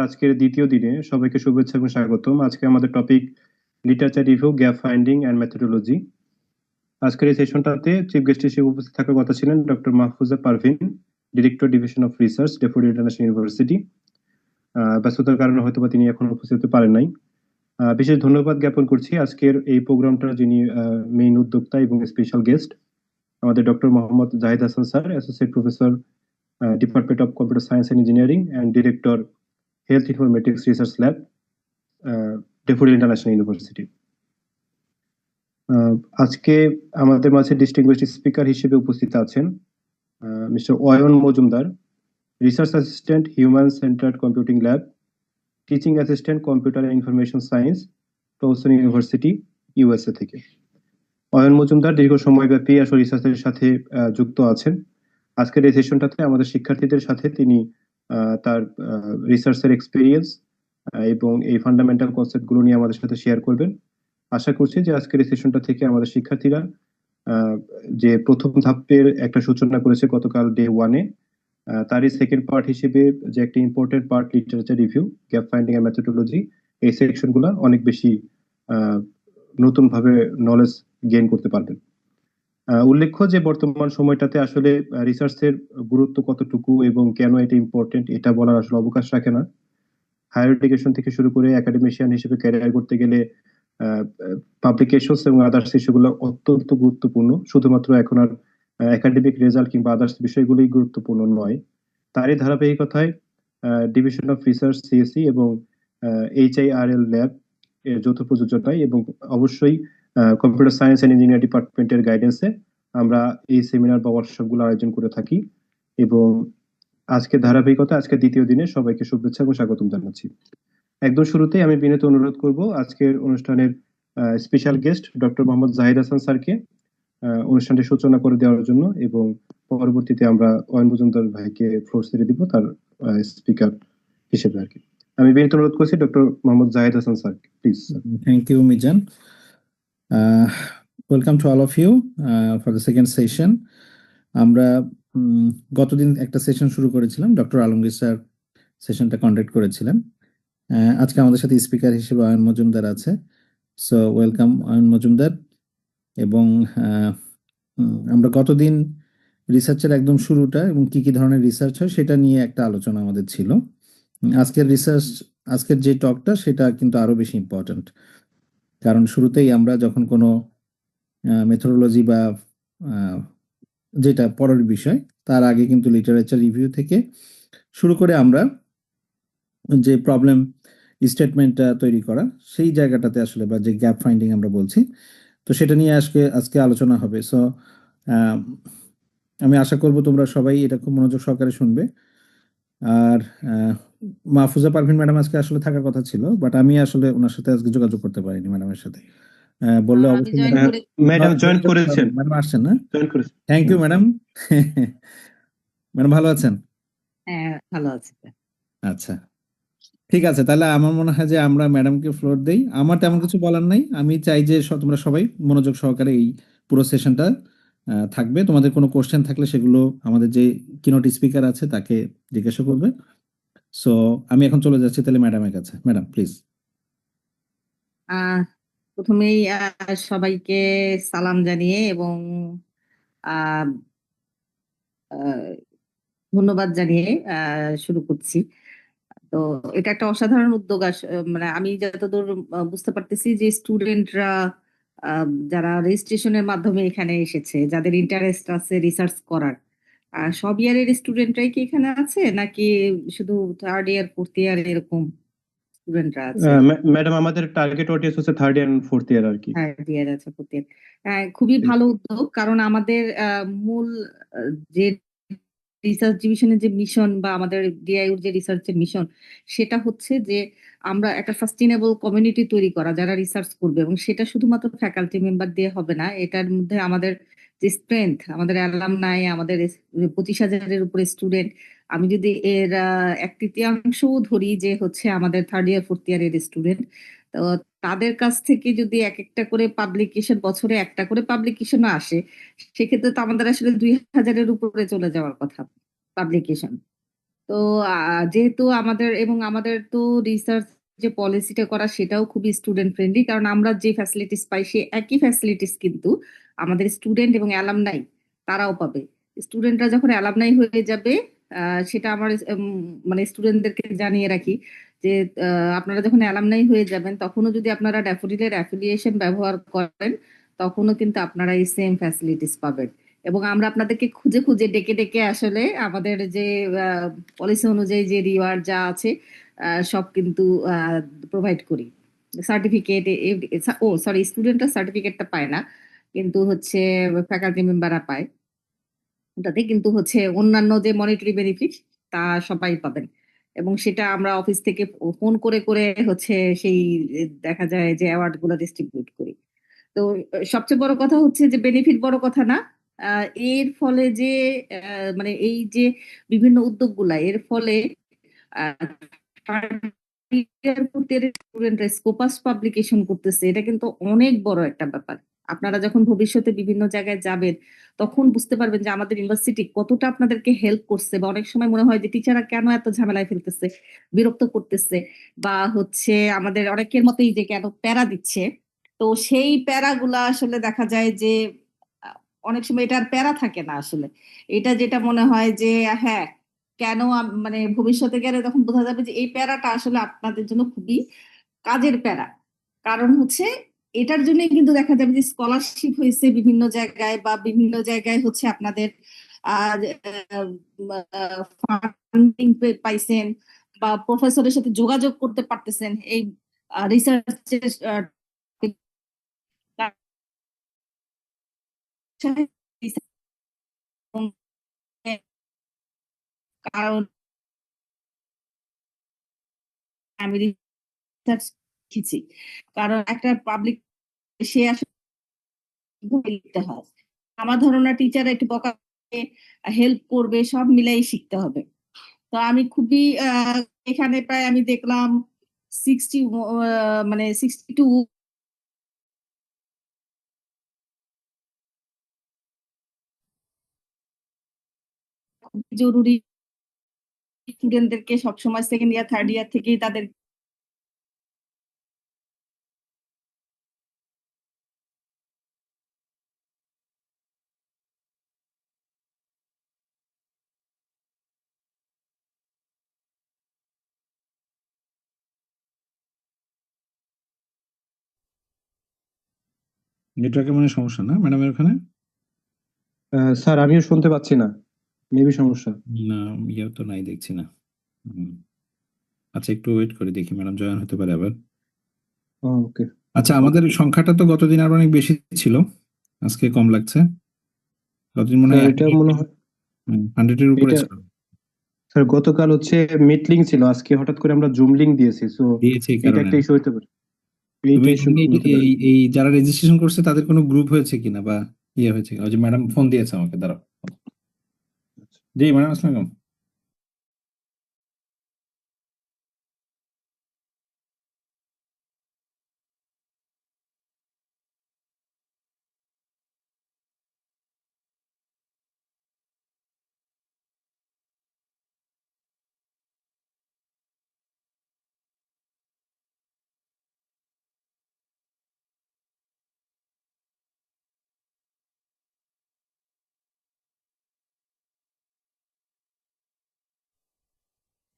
আজকের দ্বিতীয় দিনে সবাইকে শুভেচ্ছা এবং স্বাগতম। আজকে আমাদের topic literature review, gap finding and methodology. আজকের এই সেশনটাতে চিফ গেস্ট হিসেবে উপস্থিত থাকার কথা ছিলেন doctor Mahfuza Parvin, director division of research, Daffodil international University. ব্যস্ততার কারণে হয়তোবা তিনি এখন উপস্থিত হতে পারেন নাই। বিশেষ ধন্যবাদ জ্ঞাপন করছি আজকের এই প্রোগ্রামটা যিনি মেইন উদ্যোক্তা এবং স্পেশাল গেস্ট, আমাদের doctor Mohammad Zahid Hasan sir, associate professor, department of computer science and engineering and director, health informatics research lab, Daffodil international university. আজকে আমাদের মাঝে ডিস্টিংগুইশড স্পিকার হিসেবে উপস্থিত আছেন mister Ayon Majumdar, research assistant, human centered computing lab, teaching assistant, computer and information science, Towson university, USA থেকে। অয়ন মজুমদার দীর্ঘ সময়ব্যাপী আসলে রিসার্চের সাথে যুক্ত আছেন। আজকের এই সেশনটাতে আমাদের শিক্ষার্থীদের সাথে তিনি তার রিসার্চের এক্সপিরিয়েন্স এবং এই ফান্ডামেন্টাল কনসেপ্ট গুলো নিয়ে আমাদের সাথে শেয়ার করবেন। আশা করছি যে আজকের এই সেশনটা থেকে আমাদের শিক্ষার্থীরা যে প্রথম ধাপের একটা সূচনা করেছে গতকাল ডে ওয়ানে, তারই সেকেন্ড পার্ট হিসেবে যে একটা important part literature review, gap finding and methodology, এই সেকশন গুলা অনেক বেশি নতুন ভাবে নলেজ গেইন করতে পারবেন। উল্লেখ্য যে বর্তমান সময়টাতে আসলে রিসার্চের গুরুত্ব কতটুকু এবং কেন এটা ইম্পর্টেন্ট এটা বলার আসলে অবকাশ রাখে না। হায়ার এডুকেশন থেকে শুরু করে একাডেমিশিয়ান হিসেবে ক্যারিয়ার করতে গেলে পাবলিকেশনস এবং আদার্স ইস্যুগুলো অত্যন্ত গুরুত্বপূর্ণ। শুধুমাত্র এখন আর একাডেমিক রেজাল্ট কিংবা আদার্স বিষয়গুলোই গুরুত্বপূর্ণ নয়। তারই ধারাবাহিকতায় ডিভিশন অফ রিসার্চ, সিএসি এবং HIRL ল্যাব এর যৌথ প্রযোজনায় এবং অবশ্যই কম্পিউটার সায়েন্স অ্যান্ড ইঞ্জিনিয়ারিং ডিপার্টমেন্টের গাইডেন্সে আমরা এই সেমিনার বা ওয়ার্কশপ গুলো আয়োজন করে থাকি। এবং আজকে ধারাবাহিকতা, আজকে দ্বিতীয় দিনে সবাইকে শুভেচ্ছা এবং স্বাগতম জানাচ্ছি। একদম শুরুতেই আমি বিনীত অনুরোধ করব আজকের অনুষ্ঠানের special guest doctor Mohammad Zahid Hasan স্যারকে অনুষ্ঠানটি সূচনা করে দেওয়ার জন্য, এবং পরবর্তীতে আমরা অয়ন মজুমদার ভাইকে ফ্লোর ছেড়ে দিব তার স্পিকার হিসেবে আর কি। আমি বিনীত অনুরোধ করছি doctor Mohammad Zahid Hasan sir, please. Thank you, Mijan. Welcome to all of you for the second session. আমরা গতদিন একটা সেশন শুরু করেছিলাম, ডক্টর আলমগীর স্যার সেশনটা কন্ডাক্ট করেছিলেন। আজকে আমাদের সাথে স্পিকার হিসেবে অয়ন মজুমদার আছে। So welcome Ayan Majumdar. এবং আমরা গতদিন রিসার্চের একদম শুরুটা এবং কি কি ধরনের রিসার্চ হয় সেটা নিয়ে একটা আলোচনা আমাদের ছিল। আজকের যে টকটা সেটা কিন্তু আরো বেশি ইম্পর্ট্যান্ট, কারণ শুরুতেই আমরা যখন কোনো মেথোডোলজি বা যেটা পরের বিষয়, তার আগে কিন্তু লিটারেচার রিভিউ থেকে শুরু করে আমরা যে প্রবলেম স্টেটমেন্টটা তৈরি করা, সেই জায়গাটাতে আসলে বা যে গ্যাপ ফাইন্ডিং আমরা বলছি, তো সেটা নিয়ে আজকে আলোচনা হবে। সো আমি আশা করব তোমরা সবাই এটা খুব মনোযোগ সহকারে শুনবে। আর মাহফুজা পারভিন ম্যাডাম আজকে আসলে থাকার কথা ছিল, বাট আমি আসলে ওনার সাথে আজকে যোগাযোগ করতে পারিনি ম্যাডামের সাথে। বললে অবশ্যই ম্যাডাম জয়েন করেছেন, ম্যাডাম আসছেন না? জয়েন করেছেন। Thank you madam. ম্যাডাম ভালো আছেন? হ্যাঁ, ভালো আছি। আচ্ছা, ঠিক আছে, তাহলে আমার মনে হয় যে আমরা ম্যাডামকে ফ্লোর দেই। আমার তেমন কিছু বলার নাই। আমি চাই যে তোমরা সবাই মনোযোগ সহকারে এই পুরো সেশনটা থাকবে। তোমাদের কোনো কোশ্চেন থাকলে সেগুলো আমাদের যে কিনোট স্পিকার আছে তাকে জিজ্ঞাসা করবে। সো আমি এখন চলে যাচ্ছি তাহলে ম্যাডামের কাছে। Madam please. প্রথমেই সবাইকে সালাম জানিয়ে এবং ধন্যবাদ জানিয়ে শুরু করছি। তো এটা একটা অসাধারণ উদ্যোগ। মানে আমি যতদূর বুঝতে পারতেছি যে স্টুডেন্টরা যারা রেজিস্ট্রেশনের মাধ্যমে এখানে এসেছে, যাদের ইন্টারেস্ট আছে রিসার্চ করার, সব ইয়ারের স্টুডেন্টরাই কি এখানে আছে নাকি শুধু থার্ড ইয়ার ফোর্থ ইয়ার এরকম স্টুডেন্টরা আছে? ম্যাডাম আমাদের টার্গেট অডিয়েন্স হচ্ছে third year and fourth year আর কি। থার্ড ইয়ার আছে, ফোর্থ ইয়ার। খুবই ভালো উদ্যোগ, কারণ আমাদের মূল যে রিসার্চ ডিভিশনের যে মিশন বা আমাদের ডিআইইউর যে রিসার্চের মিশন, সেটা হচ্ছে যে আমরা একটা সাস্টেইনেবল কমিউনিটি তৈরি করা যারা রিসার্চ করবে, এবং সেটা শুধুমাত্র ফ্যাকাল্টি মেম্বার দিয়ে হবে না। এটার মধ্যে আমাদের যে স্ট্রেংথ, আমাদের অ্যালামনাই, আমাদের 25,000-এর উপরে স্টুডেন্ট, আমি যদি এর 1/3 ধরি যে হচ্ছে আমাদের থার্ড ইয়ার ফোর্থ ইয়ারের স্টুডেন্ট, তো তাদের কাছ থেকে যদি এক একটা করে পাবলিকেশন, বছরে একটা করে পাবলিকেশনও আসে, সেক্ষেত্রে তো আমাদের আসলে 2,000-এর উপরে চলে যাওয়ার কথা পাবলিকেশন। তো যেহেতু আমাদের তো রিসার্চ যে পলিসিটা করা সেটাও খুবই স্টুডেন্ট ফ্রেন্ডলি, কারণ আমরা যে ফ্যাসিলিটিস পাই সে একই ফ্যাসিলিটিস কিন্তু আমাদের স্টুডেন্ট এবং অ্যালামনাই তারাও পাবে। স্টুডেন্টরা যখন অ্যালামনাই হয়ে যাবে, সেটা আমার মানে স্টুডেন্টদেরকে জানিয়ে রাখি যে আপনারা যখন অ্যালামনাই হয়ে যাবেন তখনও যদি আপনারা ড্যাফোডিলের অ্যাফিলিয়েশন ব্যবহার করেন তখনও কিন্তু আপনারা এই সেম ফ্যাসিলিটিস পাবেন। এবং আমরা আপনাদেরকে খুঁজে খুঁজে ডেকে ডেকে আসলে আমাদের যে পলিসি অনুযায়ী যে রিওয়ার্ড যা আছে সব কিন্তু প্রোভাইড করি। সার্টিফিকেট, সরি, স্টুডেন্টরা সার্টিফিকেটটা পায় না, কিন্তু হচ্ছে ফ্যাকাল্টি মেম্বাররা পায়। ওটাতে কিন্তু হচ্ছে অন্যান্য যে মনিটারি বেনিফিট তা সবাই পাবেন, এবং সেটা আমরা অফিস থেকে ফোন করে করে হচ্ছে সেই দেখা যায় যে অ্যাওয়ার্ড গুলো ডিস্ট্রিবিউট করি। তো সবচেয়ে বড় কথা হচ্ছে যে বেনিফিট বড় কথা না, এর ফলে যে মানে এই যে বিভিন্ন উদ্যোগগুলা এর ফলে স্টুডেন্টরা স্কোপাস পাবলিকেশন করতেছে, এটা কিন্তু অনেক বড় একটা ব্যাপার। আপনারা যখন ভবিষ্যতে বিভিন্ন জায়গায় যাবেন তখন বুঝতে পারবেন যে আমাদের ইউনিভার্সিটি কতটা আপনাদেরকে হেল্প করছে। বা অনেক সময় মনে হয় যে টিচাররা কেন এত ঝামেলায় ফেলতেছে, বিরক্ত করতেছে, বা হচ্ছে আমাদের অনেকের মতোই যে কেন প্যারা দিচ্ছে। তো সেই প্যারাগুলা আসলে দেখা যায় যে আহ, অনেক সময় এটা আর প্যারা থাকে না আসলে। এটা যেটা মনে হয় যে হ্যাঁ, কেন মানে ভবিষ্যতে গেলে তখন বোঝা যাবে যে এই প্যারাটা আসলে আপনাদের জন্য খুবই কাজের প্যারা। কারণ হচ্ছে এটার জন্য কিন্তু দেখা যাবে যে স্কলারশিপ হয়েছে বিভিন্ন জায়গায়, বা বিভিন্ন জায়গায় হচ্ছে আপনাদের ফান্ডিং পাইছেন, বা প্রফেসরের সাথে যোগাযোগ করতে পারতেছেন এই রিসার্চের কারণ আমি রিসার্চ শিখেছি। কারণ একটা পাবলিক সে আসলে কিভাবে লিখতে হয়, আমার ধারণা টিচার একটু বকা হেল্প করবে, সব মিলাই শিখতে হবে। তো আমি খুবই এখানে প্রায় আমি দেখলাম 60 মানে 62 খুবই জরুরি। স্টুডেন্টদেরকে সবসময় সেকেন্ড ইয়ার থার্ড ইয়ার থেকেই তাদের নেটওয়ার্কের মানে সমস্যা না ম্যাডামের ওখানে? স্যার আমিও শুনতে পাচ্ছি না, মেবি সমস্যা। না, ইয়ে তো নাই দেখছি না। আচ্ছা, একটু ওয়েট করে দেখি, ম্যাডাম জয়েন হতে পারে আবার। ওকে। আচ্ছা, আমাদের সংখ্যাটা তো গতদিন আরো অনেক বেশি ছিল, আজকে কম লাগছে। গতদিন মনে হয় এটা মনে হয় 100-এর উপরে এটা ছিল। স্যার গতকাল হচ্ছে মিট লিঙ্ক ছিল, আজকে হঠাৎ করে আমরা জুম লিঙ্ক দিয়েছি, সো দিয়েছে এই এটা কারণে। একটা ইস্যু হতে পারে, তুমি এইটা ইস্যু হতে পারে। এই যারা রেজিস্ট্রেশন করছে তাদের কোনো গ্রুপ হয়েছে কিনা, বা ইয়ে হয়েছে কিনা? ওই যে ম্যাডাম ফোন দিয়েছে আমাকে, দাঁড়াও। জি ম্যাডাম, আসসালামু আলাইকুম।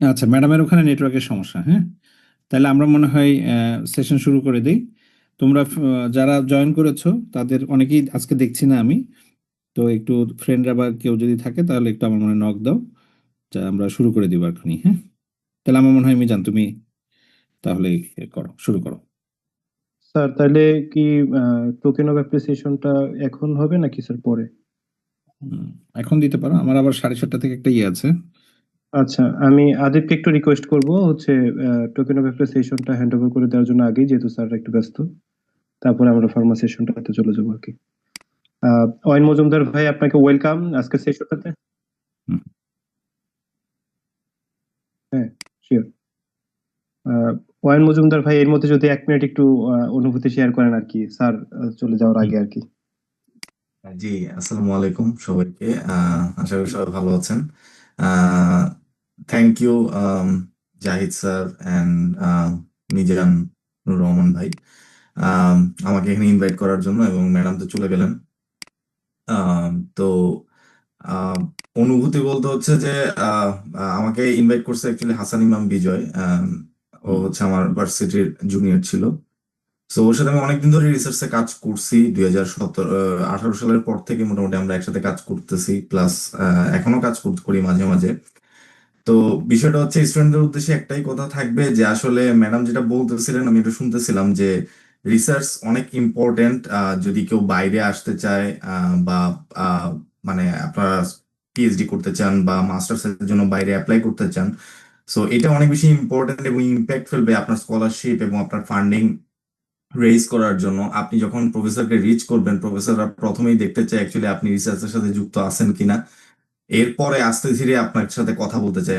আচ্ছা, ম্যাডামের ওখানে নেটওয়ার্কের সমস্যা, হ্যাঁ। তাহলে আমরা মনে হয় সেশন শুরু করে দিই। তোমরা যারা জয়েন করেছো তাদের অনেকেই আজকে দেখছি না আমি, তো একটু ফ্রেন্ডরা বা কেউ যদি থাকে তাহলে একটু আমার মনে নক দাও, যা আমরা শুরু করে দিব এখনই, হ্যাঁ। তাহলে আমার মনে হয় মিজান, তুমি তাহলে করো, শুরু করো। স্যার তাহলে কি টোকেন অফ অ্যাপ্রিসিয়েশনটা এখন হবে নাকি স্যার পরে? হুম, এখন দিতে পারো, আমার আবার 7:30 থেকে একটা ইয়ে আছে। আচ্ছা, আমি আদিবকে একটু রিকোয়েস্ট করব হচ্ছে টোকেন অফ অ্যাপ্রিসিয়েশনটা হ্যান্ড ওভার করে দেওয়ার জন্য আগেই, যেহেতু স্যার একটু ব্যস্ত। তারপরে আমরা ফার্মা সেশনটাতে চলে যাবো আর কি। অয়ন মজুমদার ভাই, আপনাকে ওয়েলকাম আজকের সেশনটাতে। হুম। হ্যাঁ, শিওর। অয়ন মজুমদার ভাই, এর মধ্যে যদি 1 মিনিট একটু অনুভূতি শেয়ার করেন আর কি, স্যার চলে যাওয়ার আগে আর কি। জি, আসসালামু আলাইকুম সবাইকে। আশা করি সবাই ভালো আছেন। Ah, thank you Zahid sir and Mizan Nur Rahman ভাই আমাকে এখানে ইনভাইট করার জন্য, এবং ম্যাডাম তো চলে গেলেন। তো আহ, অনুভূতি বলতে হচ্ছে যে আমাকে ইনভাইট করছে অ্যাকচুয়ালি হাসান ইমাম বিজয়। ও হচ্ছে আমার ভার্সিটির জুনিয়র ছিল। তো ওর সাথে আমি অনেকদিন ধরে রিসার্চে কাজ করছি। 2018 সালের পর থেকে মোটামুটি আমরা একসাথে কাজ করতেছি, প্লাস এখনো কাজ করি মাঝে মাঝে। তো বিষয়টা হচ্ছে স্টুডেন্টদের উদ্দেশ্যে একটাই কথা থাকবে যে আসলে ম্যাডাম যেটা বলতেছিলেন আমি এটা শুনতেছিলাম যে রিসার্চ অনেক ইম্পর্টেন্ট। যদি কেউ বাইরে আসতে চায় বা আহ, মানে আপনারা পিএইচডি করতে চান বা মাস্টার্স এর জন্য বাইরে অ্যাপ্লাই করতে চান, সো এটা অনেক বেশি ইম্পর্টেন্ট এবং ইম্প্যাক্ট ফেলবে আপনার স্কলারশিপ এবং আপনার ফান্ডিং রেজ করার জন্য। আপনি যখন প্রফেসরকে রিচ করবেন, প্রফেসররা প্রথমেই দেখতে চায় অ্যাকচুয়ালি আপনি রিসার্চের সাথে যুক্ত আছেন কিনা। এরপরে আস্তে ধীরে আপনার সাথে কথা বলতে চাই,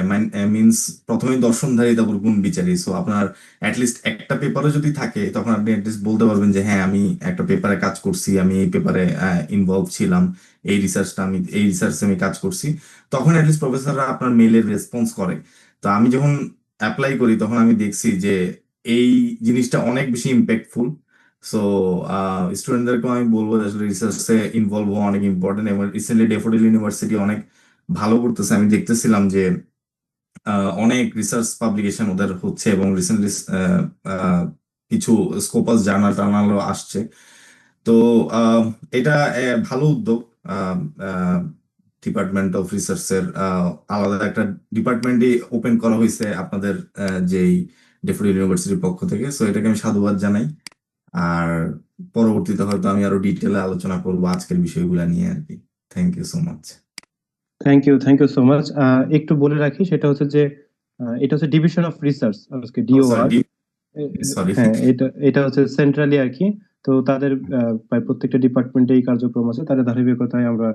মিনস প্রথমেই দর্শনধারী তারপর গুণ বিচারী। সো আপনার অ্যাটলিস্ট একটা পেপারও যদি থাকে তখন আপনি অ্যাটলিস্ট বলতে পারবেন যে হ্যাঁ আমি একটা পেপারে কাজ করছি, আমি এই পেপারে ইনভলভ ছিলাম, এই রিসার্চে আমি কাজ করছি। তখন অ্যাটলিস্ট প্রফেসররা আপনার মেইলের রেসপন্স করে। তো আমি যখন অ্যাপ্লাই করি তখন আমি দেখছি যে এই জিনিসটা অনেক বেশি ইম্প্যাক্টফুল। সো স্টুডেন্টদেরকেও আমি বলবো যে আসলে রিসার্চে ইনভলভ হওয়া অনেক ইম্পর্টেন্ট, এবং রিসেন্টলি ডেফোডিল ইউনিভার্সিটি অনেক ভালো করতেছে। আমি দেখতেছিলাম যে অনেক রিসার্চ পাবলিকেশন ওদের হচ্ছে, এবং রিসেন্টলি কিছু স্কোপাস জার্নাল টার্নালও আসছে। তো এটা ভালো উদ্যোগ। ডিপার্টমেন্ট অফ রিসার্চের আলাদা একটা ডিপার্টমেন্টই ওপেন করা হয়েছে আপনাদের যেই ডেফোডিল ইউনিভার্সিটির পক্ষ থেকে। সো এটাকে আমি সাধুবাদ জানাই। আর পরবর্তীতে হয়তো আমি আরো ডিটেলে আলোচনা করবো আজকের বিষয়গুলো নিয়ে আর কি। Thank you so much. Thank you so much. একটু বলে রাখি, সেটা হচ্ছে যে এটা হচ্ছে ডিভিশন অফ রিসার্চ, আজকে ডিওআর। সরি। হ্যাঁ, এটা হচ্ছে সেন্ট্রালি আর কি। তো তাদের প্রায় প্রত্যেকটা ডিপার্টমেন্টে এই কার্যক্রম আছে, তাদের ধারাবাহিকতায় আমরা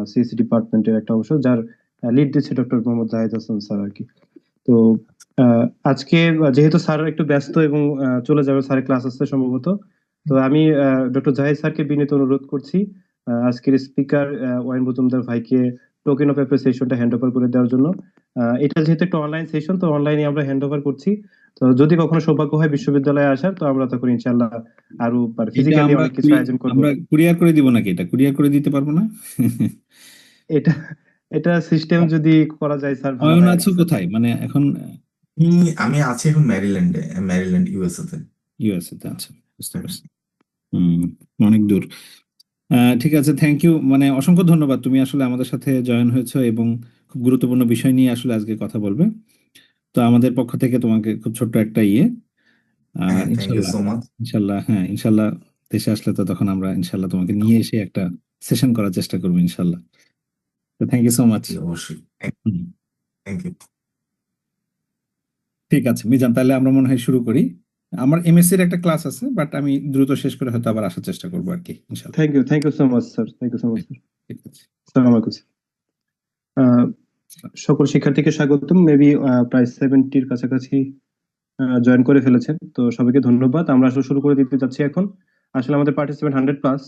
সিএসসি ডিপার্টমেন্টের একটা অংশ, যার লিড দিচ্ছে ডক্টর মোহাম্মদ জাহিদ হাসান স্যার আর কি। তো আজকে যেহেতু স্যার একটু ব্যস্ত এবং চলে যাবে, স্যারের ক্লাস আছে সম্ভবত, তো আমি ডক্টর জাহিদ স্যারকে বিনীত অনুরোধ করছি আজকের স্পিকার ওয়াইন মজুমদার ভাইকে টোকেন অফ অ্যাপ্রিসিয়েশনটা হ্যান্ড ওভার করে দেওয়ার জন্য। এটা যেহেতু একটা অনলাইন সেশন, তো অনলাইনে আমরা হ্যান্ড ওভার করছি। তো যদি কখনো সৌভাগ্য হয় বিশ্ববিদ্যালয়ে আসার, তো আমরা তখন ইনশাল্লাহ আরো এটা ফিজিক্যালি আমরা অনেক কিছু আয়োজন করবো। আমরা কুরিয়ার করে দিব নাকি? এটা কুরিয়ার করে দিতে পারবো না? এটা এটা সিস্টেম যদি করা যায় স্যার, ভালো অয়ন হয় আর আছো কি। কোথায়? মানে এখন আমি আছি এখন ম্যারিল্যান্ড ইউএসএ তে। ইউএসএ তে আছে, বুঝতে পারছি। অনেক দূর। ঠিক আছে, থ্যাংক ইউ, মানে অসংখ্য ধন্যবাদ। তুমি আসলে আমাদের সাথে জয়েন হয়েছো এবং খুব গুরুত্বপূর্ণ বিষয় নিয়ে আসলে আজকে কথা বলবে। তো আমাদের পক্ষ থেকে তোমাকে খুব ছোট্ট একটা আর হ্যাঁ, থ্যাংক ইউ ইনশাল্লাহ সো মাচ। ইনশাল্লাহ হ্যাঁ ইনশাল্লাহ দেশে আসলে তো তখন আমরা ইনশাল্লাহ তোমাকে নিয়ে এসে একটা সেশন করার চেষ্টা করবো ইনশাল্লাহ। তো থ্যাংক ইউ সো মাচ। অবশ্যই। Thank you. ঠিক আছে মিজান, তাহলে আমরা মনে হয় শুরু করি। আমার এমএসসি এর একটা ক্লাস আছে, বাট আমি দ্রুত শেষ করে হয়তো আবার আসার চেষ্টা করবো আর কি ইনশাল্লাহ। Thank you so much sir, thank you so much sir. ঠিক আছে। আসসালামু আলাইকুম স্যার। সকল শিক্ষার্থীকে স্বাগতম। মেবি প্রায় 70-র কাছাকাছি জয়েন করে ফেলেছেন, তো সবাইকে ধন্যবাদ। আমরা আসলে শুরু করে দিতে যাচ্ছি এখন। আসলে আমাদের পার্টিসিপেন্ট 100+,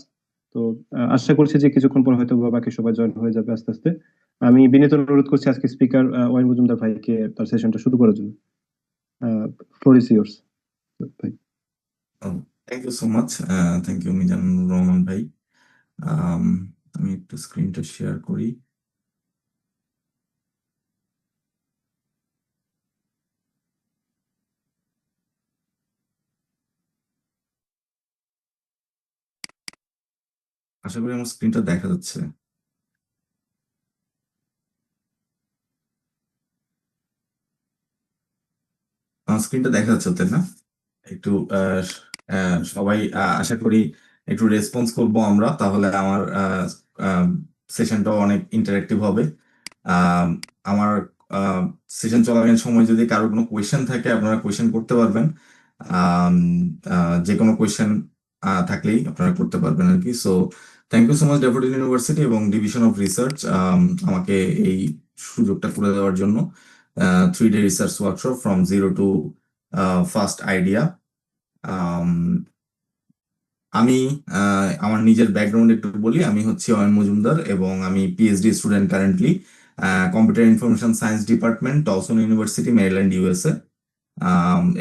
তো আশা করছি যে কিছুক্ষণ পর হয়তো বা বাকি সবাই জয়েন হয়ে যাবে আস্তে আস্তে। আমি বিনীত অনুরোধ করছি আজকে স্পিকার ওয়াইন মজুমদার ভাইকে তার সেশনটা শুরু করার জন্য। ফ্লোর ইজ ইয়োর্স ভাই। Thank you so much. Thank you Mizanur Rahman ভাই। আমি একটু স্ক্রিনটা শেয়ার করি। আশা করি আমার স্ক্রিনটা দেখা যাচ্ছে। আমার স্ক্রিনটা দেখা যাচ্ছে তাই না? একটু সবাই আশা করি একটু রেসপন্স করবো আমরা, তাহলে আমার সেশনটাও অনেক ইন্টারেক্টিভ হবে। আহ, আমার সেশন চলাকালীন সময় যদি কারো কোনো কোয়েশ্চেন থাকে আপনারা কোয়েশ্চেন করতে পারবেন। আম, যে কোনো কোয়েশ্চেন থাকলেই আপনারা করতে পারবেন আর কি। So thank you so much Daffodil University এবং ডিভিশন অফ রিসার্চ আমাকে এই সুযোগটা করে দেওয়ার জন্য। 3 day research workshop from zero to first idea. আমি আমার নিজের ব্যাকগ্রাউন্ড একটু বলি। আমি হচ্ছে অয়ন মজুমদার এবং আমি PhD student currently. Computer information science department, Towson university, Maryland, USA.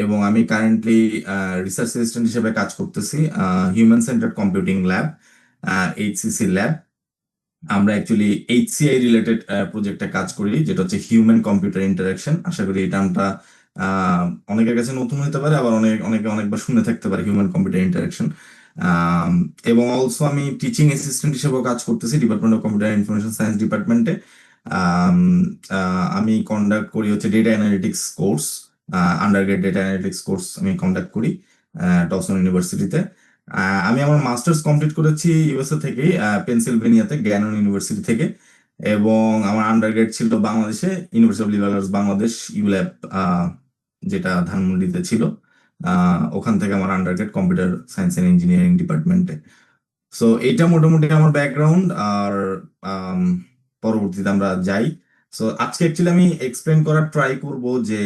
এবং আমি কারেন্টলি রিসার্চ অ্যাসিস্ট্যান্ট হিসেবে কাজ করতেছি human centered computing lab, HCC lab. আমরা অ্যাকচুয়ালি এইচসিআই রিলেটেড প্রজেক্টে কাজ করি, যেটা হচ্ছে হিউম্যান কম্পিউটার ইন্টারাকশন। আশা করি এই টার্মটা অনেকের কাছে নতুন হতে পারে, আবার অনেকে অনেকবার শুনে থাকতে পারে হিউম্যান কম্পিউটার ইন্টারাকশন। এবং অলসো আমি টিচিং অ্যাসিস্ট্যান্ট হিসেবেও কাজ করতেছি department of computer information science ডিপার্টমেন্টে। আমি কন্ডাক্ট করি হচ্ছে data analytics course, undergrad data analytics course আমি কন্ডাক্ট করি টলসন ইউনিভার্সিটিতে। আমি আমার মাস্টার্স কমপ্লিট করেছি ইউএসএ থেকে, পেনসিলভেনিয়াতে গ্যানন ইউনিভার্সিটি থেকে। এবং আমার আন্ডারগ্রেড ছিল বাংলাদেশে, University of Liberal Arts Bangladesh, ULAB, যেটা ধানমন্ডিতে ছিল। ওখান থেকে আমার undergrad computer science and engineering ডিপার্টমেন্টে। সো এটা মোটামুটি আমার ব্যাকগ্রাউন্ড। আর পরবর্তীতে আমরা যাই। সো আজকে অ্যাকচুয়ালি আমি এক্সপ্লেন করার ট্রাই করব যে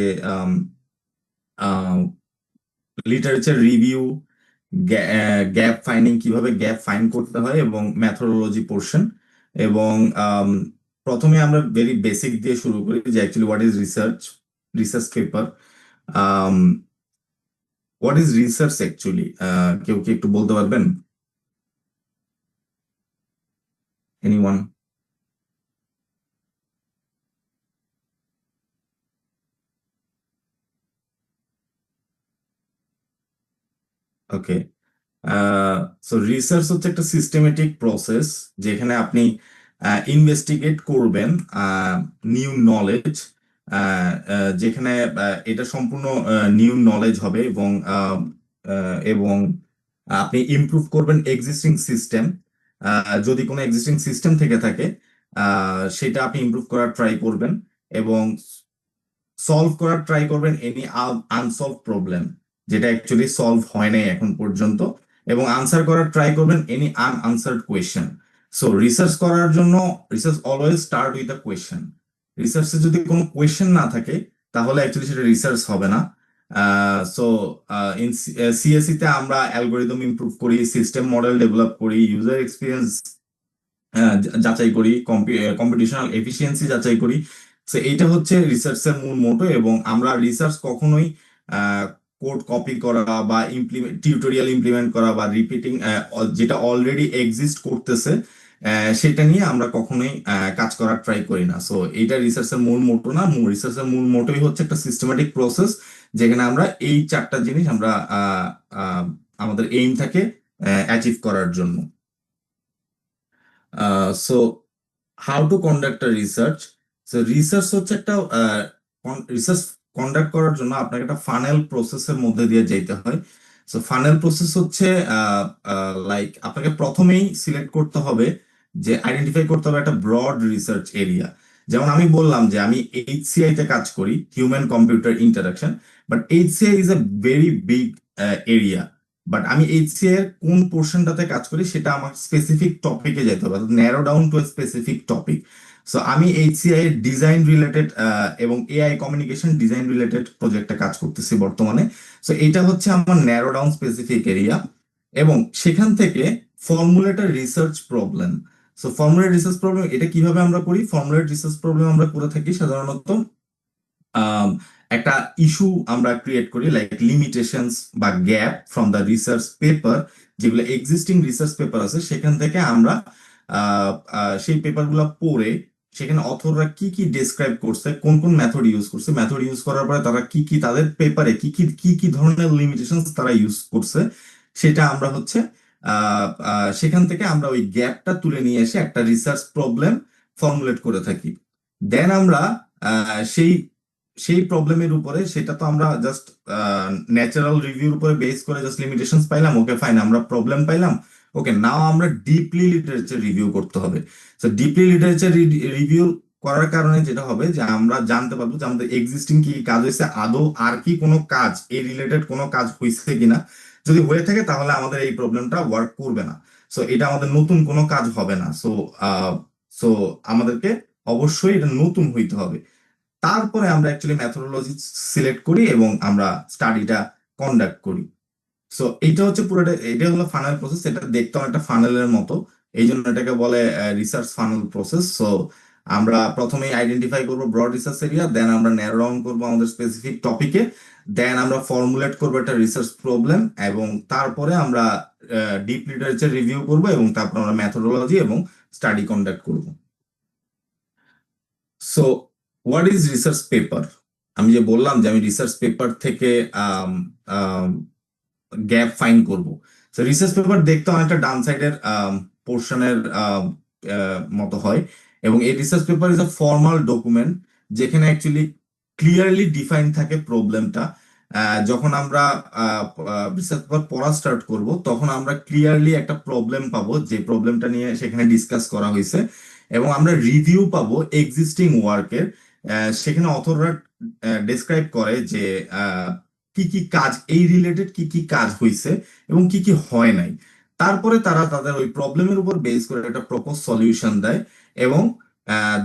লিটারেচার রিভিউ, গ্যাপ ফাইন্ডিং, কিভাবে গ্যাপ ফাইন্ড করতে হয়, এবং মেথোডোলজি পোর্শন। এবং প্রথমে আমরা ভেরি বেসিক দিয়ে শুরু করি যে actually what is research paper. What is research actually, কেউ কি একটু বলতে পারবেন? এনিওয়ান? ওকে। সো রিসার্চ হচ্ছে একটা সিস্টেমেটিক প্রসেস, যেখানে আপনি ইনভেস্টিগেট করবেন নিউ নলেজ, যেখানে এটা সম্পূর্ণ নিউ নলেজ হবে, এবং আপনি ইমপ্রুভ করবেন এক্সিস্টিং সিস্টেম। যদি কোনো এক্সিস্টিং সিস্টেম থেকে থাকে সেটা আপনি ইমপ্রুভ করার ট্রাই করবেন, এবং সলভ করার ট্রাই করবেন এনি আনসলভ প্রবলেম, যেটা অ্যাকচুয়ালি সলভ হয় নাই এখন পর্যন্ত, এবং আনসার করার ট্রাই করবেন any unanswered question. So research করার জন্য research always start with a question. রিসার্চে যদি কোনো কোয়েশ্চেন না থাকে তাহলে অ্যাকচুয়ালি সেটা রিসার্চ হবে না। সো ইন সিএসসি তে আমরা অ্যালগোরিদম ইমপ্রুভ করি, সিস্টেম মডেল ডেভেলপ করি, ইউজার এক্সপিরিয়েন্স যাচাই করি, কম্পিটিশনাল এফিসিয়েন্সি যাচাই করি। সো এইটা হচ্ছে রিসার্চের মূল মোটো। এবং আমরা রিসার্চ কখনোই কোড কপি করা বা টিউটোরিয়াল ইমপ্লিমেন্ট করা বা রিপিটিং যেটা অলরেডি এক্সিস্ট করতেছে সেটা নিয়ে আমরা কখনোই কাজ করার ট্রাই করি না। সো এইটা রিসার্চের মূল মোটো না। রিসার্চের মূল মোটোই হচ্ছে একটা সিস্টেমেটিক প্রসেস, যেখানে আমরা এই চারটা জিনিস আমরা আমাদের এইম থাকে অ্যাচিভ করার জন্য। So how to conduct a research. So research হচ্ছে একটা রিসার্চ কন্ডাক্ট করার জন্য আপনাকে একটা ফানেল প্রসেসের মধ্যে দিয়ে যেতে হয়। সো ফানেল প্রসেস হচ্ছে লাইক আপনাকে প্রথমেই সিলেক্ট করতে হবে, যে আইডেন্টিফাই করতে হবে একটা ব্রড রিসার্চ এরিয়া। যেমন আমি বললাম যে আমি এইচসিআই তে কাজ করি, human computer interaction, but HCI is a very big area. But আমি এইচসিআই এর কোন পোর্শনটাতে কাজ করি সেটা আমার স্পেসিফিক টপিকে যেতে হবে, narrow down to specific topic. So আমি এইচসিআই এর ডিজাইন রিলেটেড এবং এআই কমিউনিকেশন ডিজাইন রিলেটেড প্রজেক্টে কাজ করতেছি বর্তমানে। সো এটা হচ্ছে আমার ন্যারো ডাউন স্পেসিফিক এরিয়া। এবং সেখান থেকে formulate research problem. So formulate research problem এটা কিভাবে আমরা করি? ফর্মুলেট রিসার্চ প্রবলেম আমরা করে থাকি সাধারণত একটা ইস্যু আমরা ক্রিয়েট করি, লাইক লিমিটেশনস বা gap from the research paper, যেগুলো এক্সিস্টিং রিসার্চ পেপার আছে সেখান থেকে আমরা সেই পেপারগুলো পড়ে সেখানে অথররা কি কি ডেসক্রাইব করছে, কোন কোন মেথড ইউজ করছে, মেথড ইউজ করার পরে তারা কি কি তাদের পেপারে কি ধরনের লিমিটেশন তারা ইউজ করছে, সেটা আমরা হচ্ছে সেখান থেকে আমরা ওই গ্যাপটা তুলে নিয়ে এসে একটা রিসার্চ প্রবলেম ফর্মুলেট করে থাকি। দেন আমরা সেই প্রবলেমের উপরে, সেটা তো আমরা জাস্ট ন্যাচারাল রিভিউর উপরে বেস করে জাস্ট লিমিটেশনস পাইলাম, ওকে ফাইন, আমরা প্রবলেম পাইলাম, ওকে নাও আমরা ডিপলি লিটারেচার রিভিউ করতে হবে। সো ডিপলি লিটারেচার রিভিউ করার কারণে যেটা হবে যে আমরা জানতে পারবো যে আমাদের এক্সিস্টিং কি কাজ হয়েছে, আদৌ আর কি কোনো কাজ এই রিলেটেড কোনো কাজ হয়েছে কিনা। যদি হয়ে থাকে তাহলে আমাদের এই প্রবলেমটা ওয়ার্ক করবে না। সো এটা আমাদের নতুন কোনো কাজ হবে না। সো আমাদেরকে অবশ্যই এটা নতুন হইতে হবে। তারপরে আমরা অ্যাকচুয়ালি মেথোডোলজি সিলেক্ট করি এবং আমরা স্টাডিটা কন্ডাক্ট করি। সো এইটা হচ্ছে পুরোটা, এটা হলো ফানেল প্রসেস। এটা দেখতে অনেকটা ফানেলের মতো, এই জন্য এটাকে বলে রিসার্চ ফানেল প্রসেস। সো আমরা প্রথমেই আইডেন্টিফাই করব ব্রড রিসার্চ এরিয়া, দেন আমরা ন্যারো ডাউন করবো আমাদের স্পেসিফিক টপিকে, দেন আমরা ফর্মুলেট করবো একটা রিসার্চ প্রবলেম, এবং তারপরে আমরা ডিপ লিটারেচার রিভিউ করব, এবং তারপর আমরা মেথোডোলজি এবং স্টাডি কন্ডাক্ট করব। So what is research paper? আমি যে বললাম যে আমি রিসার্চ পেপার থেকে গ্যাপ ফাইন্ড করব। তো রিসার্চ পেপার দেখতে অনেকটা ডান সাইডের পোর্শনের মতো হয়, এবং এই research paper is a formal document যেখানে অ্যাকচুয়ালি ক্লিয়ারলি ডিফাইন থাকে প্রবলেমটা। যখন আমরা রিসার্চ পেপার পড়া স্টার্ট করব তখন আমরা ক্লিয়ারলি একটা প্রবলেম পাবো, যে প্রবলেমটা নিয়ে সেখানে ডিসকাস করা হয়েছে, এবং আমরা রিভিউ পাবো এক্সিস্টিং ওয়ার্কের। সেখানে অথররা ডেসক্রাইব করে যে কি কি কাজ এই রিলেটেড কি কি কাজ হয়েছে এবং কি কি হয় নাই। তারপরে তারা তাদের ওই প্রবলেমের উপর বেস করে একটা প্রপোজ সলিউশন দেয়, এবং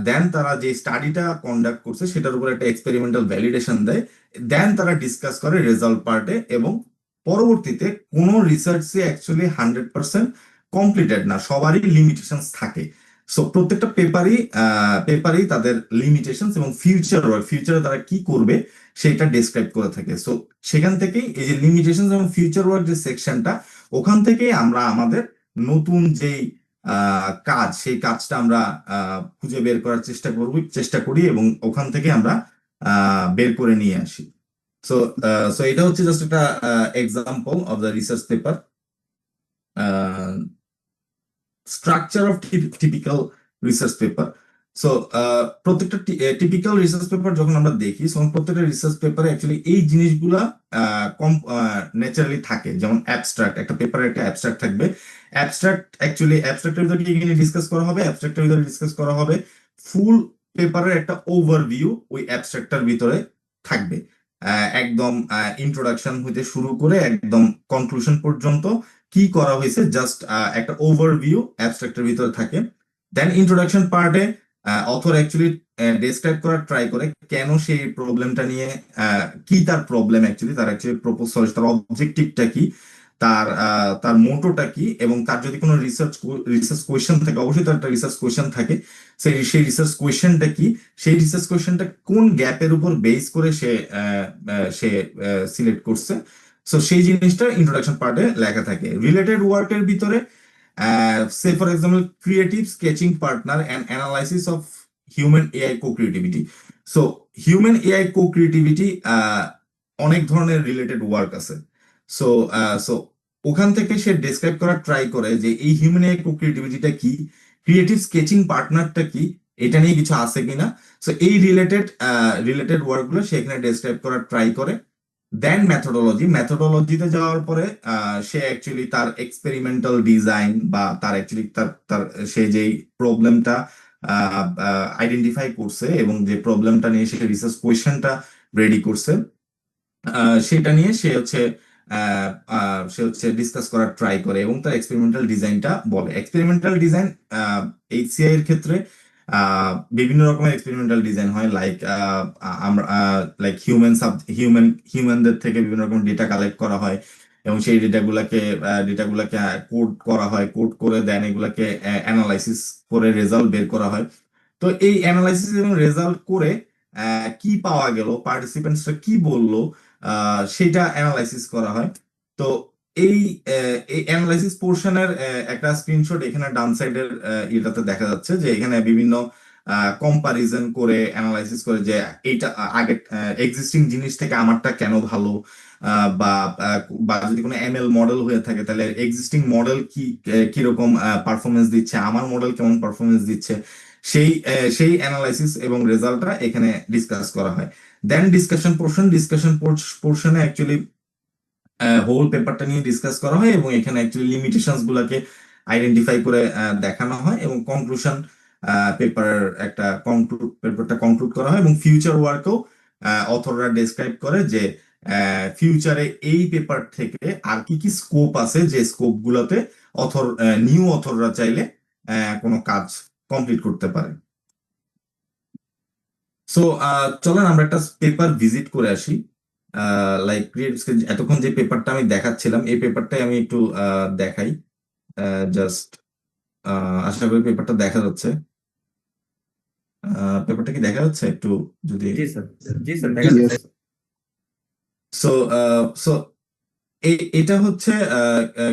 দেন তারা যে স্টাডিটা কন্ডাক্ট করছে সেটার উপর একটা এক্সপেরিমেন্টাল ভ্যালিডেশন দেয়, দেন তারা ডিসকাস করে রেজাল্ট পার্টে। এবং পরবর্তীতে কোনো রিসার্চে অ্যাকচুয়ালি 100% কমপ্লিটেড না, সবারই লিমিটেশনস থাকে। সো প্রত্যেকটা পেপারই তাদের লিমিটেশন এবং ফিউচারে তারা কি করবে সেটা ডেসক্রাইব করে থাকে। সো সেখান থেকেই এই যে লিমিটেশন এবং ফিউচার ওয়ার্ক যে সেকশনটা, ওখান থেকেই আমরা আমাদের নতুন যেই কাজ সেই কাজটা আমরা খুঁজে বের করার চেষ্টা করি, এবং ওখান থেকে আমরা বের করে নিয়ে আসি। সো সো এটা হচ্ছে জাস্ট একটা example of the research paper. Structure of typical research paper. So প্রত্যেকটা টিপিক্যাল রিসার্চ পেপার যখন আমরা দেখি, প্রত্যেকটা রিসার্চ পেপারে অ্যাকচুয়ালি এই জিনিসগুলা কম ন্যাচারালি থাকে। যেমন অ্যাবস্ট্রাক্ট, একটা পেপারে একটা অ্যাবস্ট্রাক্ট থাকবে। অ্যাবস্ট্রাক্টের ভিতরে কি ডিসকাস করা হবে? অ্যাবস্ট্রাক্টের ভিতরে ডিসকাস করা হবে ফুল পেপারের একটা ওভারভিউ ওই অ্যাবস্ট্রাক্টটার ভিতরে থাকবে, একদম ইন্ট্রোডাকশন হইতে শুরু করে একদম কনক্লুশন পর্যন্ত কি করা হয়েছে জাস্ট একটা ওভারভিউ অ্যাবস্ট্রাক্টের ভিতরে থাকে। দেন ইন্ট্রোডাকশন পার্টে অথর অ্যাকচুয়ালি ডেসক্রাইব করার ট্রাই করে কেন সেই প্রবলেমটা নিয়ে, কি তার প্রবলেম অ্যাকচুয়ালি, তার অ্যাকচুয়ালি প্রপোজ তার অবজেক্টিভটা কি, তার মোটোটা কি, এবং তার যদি কোনো রিসার্চ কোয়েশ্চেন থাকে, অবশ্যই তার একটা রিসার্চ কোয়েশ্চেন থাকে, সেই রিসার্চ কোয়েশ্চেনটা কি, সেই রিসার্চ কোয়েশ্চেনটা কোন গ্যাপের উপর বেস করে সে সিলেক্ট করছে। সো সেই জিনিসটা ইন্ট্রোডাকশন পার্টে লেখা থাকে। রিলেটেড ওয়ার্কের ভিতরে say for example creative sketching partner and analysis of human AI co-creativity. So human AI co-creativity অনেক ধরনের রিলেটেড ওয়ার্ক আছে। সো সো ওখান থেকে সে ডেসক্রাইব করার ট্রাই করে যে এই হিউম্যান এআই কো-ক্রিয়েটিভিটিটা কি, ক্রিয়েটিভ স্কেচিং পার্টনারটা কি, এটা নিয়ে কিছু আছে কিনা। সো এই রিলেটেড ওয়ার্কগুলো সে এখানে ডেসক্রাইব করার ট্রাই করে। দেন মেথোডোলজিতে যাওয়ার পরে সে অ্যাকচুয়ালি তার এক্সপেরিমেন্টাল ডিজাইন বা তার অ্যাকচুয়ালি তার সে যেই প্রবলেমটা আইডেন্টিফাই করছে এবং যে প্রবলেমটা নিয়ে সে রিসার্চ কোয়েশ্চেনটা রেডি করছে, সেটা নিয়ে সে হচ্ছে ডিসকাস করার ট্রাই করে এবং তার এক্সপেরিমেন্টাল ডিজাইনটা বলে। এক্সপেরিমেন্টাল ডিজাইন এইচসিআই এর ক্ষেত্রে বিভিন্ন রকমের এক্সপেরিমেন্টাল ডিজাইন হয়, আমরা হিউম্যানদের থেকে বিভিন্ন রকম ডেটা কালেক্ট করা হয়, এবং সেই ডেটাগুলাকে কোড করা হয়, কোড করে দেন এগুলাকে অ্যানালাইসিস করে রেজাল্ট বের করা হয়। তো এই অ্যানালাইসিস এবং রেজাল্ট করে কি পাওয়া গেল, পার্টিসিপেন্টসরা কি বললো, সেটা অ্যানালাইসিস করা হয়। তো এই অ্যানালাইসিস পোর্শনের একটা স্ক্রিনশট এখানে ডান সাইডের এটাতে দেখা যাচ্ছে, যে এখানে বিভিন্ন কম্পারিজন করে অ্যানালাইসিস করে যে এইটা আগে এক্সিস্টিং জিনিস থেকে আমারটা কেন ভালো, বা যদি কোনো এমএল মডেল হয়ে থাকে তাহলে এক্সিস্টিং মডেল কিরকম পারফরমেন্স দিচ্ছে, আমার মডেল কেমন পারফরমেন্স দিচ্ছে, সেই অ্যানালাইসিস এবং রেজাল্টটা এখানে ডিসকাস করা হয়। দেন ডিসকাশন পোর্শনে অ্যাকচুয়ালি হোল পেপারটা নিয়ে ডিসকাস করা হয়, এবং এখানে অ্যাকচুয়ালি লিমিটেশনস গুলাকে আইডেন্টিফাই করে দেখানো হয়, এবং কনক্লুশন পেপারটা কনক্লুড করা হয়। এবং ফিউচার ওয়ার্কেও অথররা ডেসক্রাইব করে যে ফিউচারে এই পেপার থেকে আর কি কি স্কোপ আছে, যে স্কোপ গুলোতে নিউ অথররা চাইলে কোনো কাজ কমপ্লিট করতে পারে। সো চলেন আমরা একটা পেপার ভিজিট করে আসি। লাইক এতক্ষণ যে পেপারটা আমি দেখাচ্ছিলাম এই পেপারটাই আমি একটু দেখাই। জাস্ট আশা করি পেপারটা দেখা যাচ্ছে। পেপারটা কি দেখা যাচ্ছে একটু যদি জি স্যার দেখা Yes. যাচ্ছে সো সো এটা হচ্ছে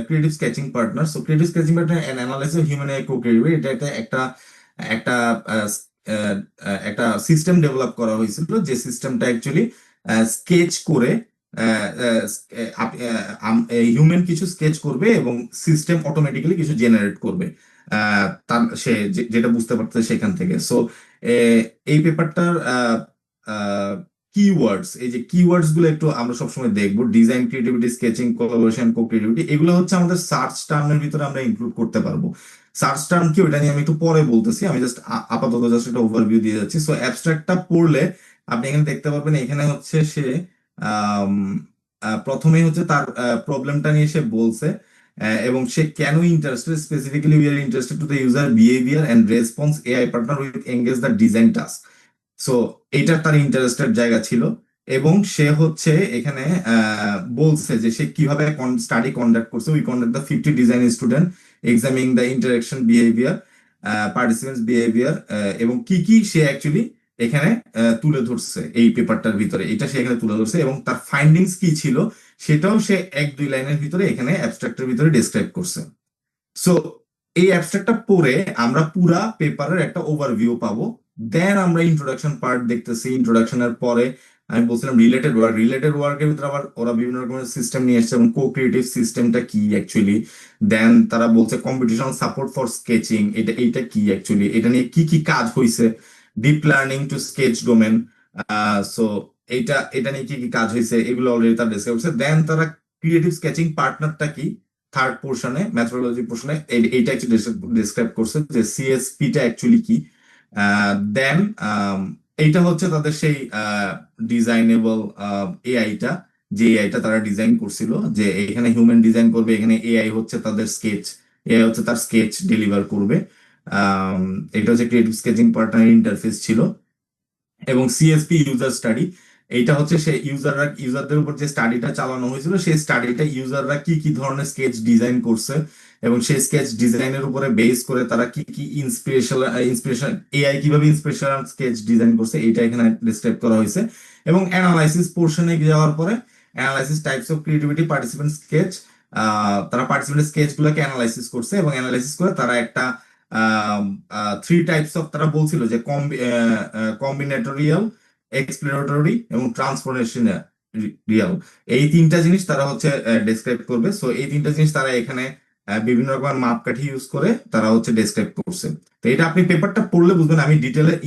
creative sketching partner. So creative sketching partner and analysis human co-creativity, এটা একটা একটা আহ, আহ, একটা সিস্টেম ডেভেলপ করা হয়েছিল, যে সিস্টেমটা অ্যাকচুয়ালি স্কেচ করে হিউম্যান কিছু স্কেচ করবে এবং সিস্টেম অটোমেটিক্যালি কিছু জেনারেট করবে তার সে যেটা বুঝতে পারতেছে সেখান থেকে। সো এই পেপারটার কিওয়ার্ডস, এই যে কিওয়ার্ডস গুলো একটু আমরা সবসময় দেখবো, ডিজাইন, ক্রিয়েটিভিটি, স্কেচিং, কোলাবোরেশন, কো ক্রিয়েটিভিটি, এগুলো হচ্ছে আমাদের সার্চ টার্মের ভিতরে আমরা ইনক্লুড করতে পারবো। সার্চ টার্ম কি ওটা নিয়ে আমি একটু পরে বলতেছি, আমি জাস্ট আপাতত জাস্ট একটা ওভারভিউ দিয়ে যাচ্ছি। সো অ্যাবস্ট্রাক্টটা পড়লে আপনি এখানে দেখতে পারবেন, এখানে হচ্ছে সে আম, প্রথমেই হচ্ছে তার প্রবলেমটা নিয়ে সে বলছে, এবং সে কেন interested, specifically we are interested to the user behaviour and response AI partner with engage the design task. So এইটা তার ইন্টারেস্টের জায়গা ছিল, এবং সে হচ্ছে এখানে বলছে যে সে কিভাবে স্টাডি কন্ডাক্ট করছে। We conduct the 50 design student examining the interaction behaviour, participants behaviour, এবং কি কি সে অ্যাকচুয়ালি এখানে তুলে ধরছে এই পেপারটার ভিতরে, এটা সে এখানে তুলে ধরছে, এবং তার ফাইন্ডিংস কি ছিল সেটাও সে 1-2 লাইনের ভিতরে এখানে অ্যাবস্ট্রাক্টের ভিতরে ডেসক্রাইব করছে। সো এই অ্যাবস্ট্রাক্টটা পড়ে আমরা পুরা পেপারের একটা ওভারভিউ পাবো। দেন আমরা ইন্ট্রোডাকশন পার্ট দেখতেছি। ইন্ট্রোডাকশনের পরে আমি বলছিলাম রিলেটেড ওয়ার্কের ভিতরে আবার ওরা বিভিন্ন রকমের সিস্টেম নিয়ে এসেছে, এবং কো ক্রিয়েটিভ সিস্টেমটা কি অ্যাকচুয়ালি। দেন তারা বলছে কম্পিটিশন সাপোর্ট ফর স্কেচিং, এইটা কি অ্যাকচুয়ালি, এটা নিয়ে কি কি কাজ হয়েছে, deep learning to sketch domain. So এটা নিয়ে কি কি কাজ হয়েছে এগুলো অলরেডি তারা ডিসকাস করছে। দেন তারা ক্রিয়েটিভ স্কেচিং পার্টনারটা কি, থার্ড পোর্শনে, মেথোডোলজি পোর্শনে এইটা একটু ডিসক্রাইব করছে যে সিএসপি টা অ্যাকচুয়ালি কি। দেন এইটা হচ্ছে তাদের সেই ডিজাইনেবল এআইটা, যে এআইটা তারা ডিজাইন করছিল, যে এখানে হিউম্যান ডিজাইন করবে, এখানে এআই হচ্ছে তাদের স্কেচ, এআই হচ্ছে তার স্কেচ ডেলিভার করবে। এটা হচ্ছে ক্রিয়েটিভ স্কেচিং পার্টনার ইন্টারফেস ছিল। এবং সিএসপি ইউজার স্টাডি, এইটা হচ্ছে সে ইউজারদের উপর যে স্টাডিটা চালানো হয়েছিল, সেই স্টাডিটা ইউজাররা কি কি ধরনের স্কেচ ডিজাইন করছে, এবং সেই স্কেচ ডিজাইনের উপরে বেস করে তারা কি কি ইন্সপিরেশন এআই কিভাবে ইন্সপিরেশনাল স্কেচ ডিজাইন করছে, এটা এখানে ডিসক্রাইব করা হয়েছে। এবং অ্যানালাইসিস পোর্শনে যাওয়ার পরে analysis types of creativity, participant sketch, তারা পার্টিসিপেন্ট স্কেচ গুলোকে অ্যানালাইসিস করছে, এবং অ্যানালাইসিস করে তারা একটা 3 টাইপস অফ, তারা বলছিল যে কম্বিনেটোরিয়াল, এক্সপ্লোরেটরি এবং ট্রান্সফরমেশনাল, এই 3টা জিনিস তারা হচ্ছে ডেসক্রাইব করবে। সো এই 3টা জিনিস তারা এখানে বিভিন্ন রকমের মাপকাঠি ইউজ করে তারা হচ্ছে ডেসক্রাইব করছে। তো এটা আপনি পেপারটা পড়লে বুঝবেন, আমি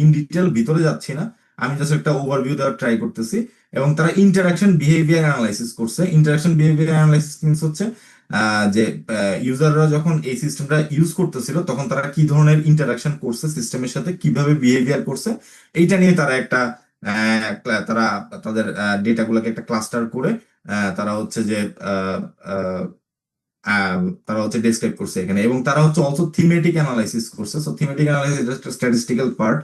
ইন ডিটেল ভিতরে যাচ্ছি না, আমি জাস্ট একটা ওভারভিউ দেওয়ার ট্রাই করতেছি। এবং তারা ইন্টারাকশন বিহেভিয়ার অ্যানালাইসিস করছে। ইন্টারাকশন বিহেভিয়ার অ্যানালাইসিস মিনস হচ্ছে যে ইউজাররা যখন এই সিস্টেমটা ইউজ করতেছিল তখন তারা কি ধরনের ইন্টারাকশন করছে সিস্টেমের সাথে, কিভাবে বিহেভিয়ার করছে, এইটা নিয়ে তারা একটা তারা তাদের ডেটাগুলোকে একটা ক্লাস্টার করে তারা হচ্ছে যে তারা হচ্ছে ডেসক্রাইব করছে এখানে। এবং তারা হচ্ছে অলসো থিমেটিক অ্যানালাইসিস করছে। সো থিমেটিক অ্যানালাইসিস একটা স্ট্যাটিস্টিক্যাল পার্ট।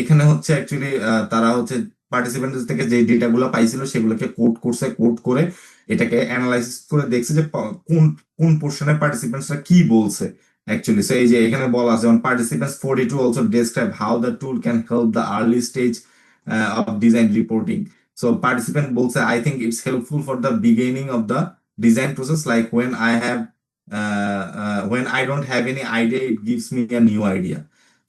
এখানে হচ্ছে অ্যাকচুয়ালি তারা হচ্ছে পার্টিসিপেন্ট থেকে যে ডেটাগুলো পাইছিল সেগুলোকে কোড করে এটাকে অ্যানালাইসিস করে দেখছে যে কোন কোন পোর্শনে পার্টিসিপেন্টসরা কি বলছে অ্যাকচুয়ালি। সো এই যে এখানে বলা আছে, participants 42 also describe how the tool can help the early stage of design reporting. So participant বলছে, I think it's helpful for the beginning of the design process, like when I don't have any idea, it gives me a new idea.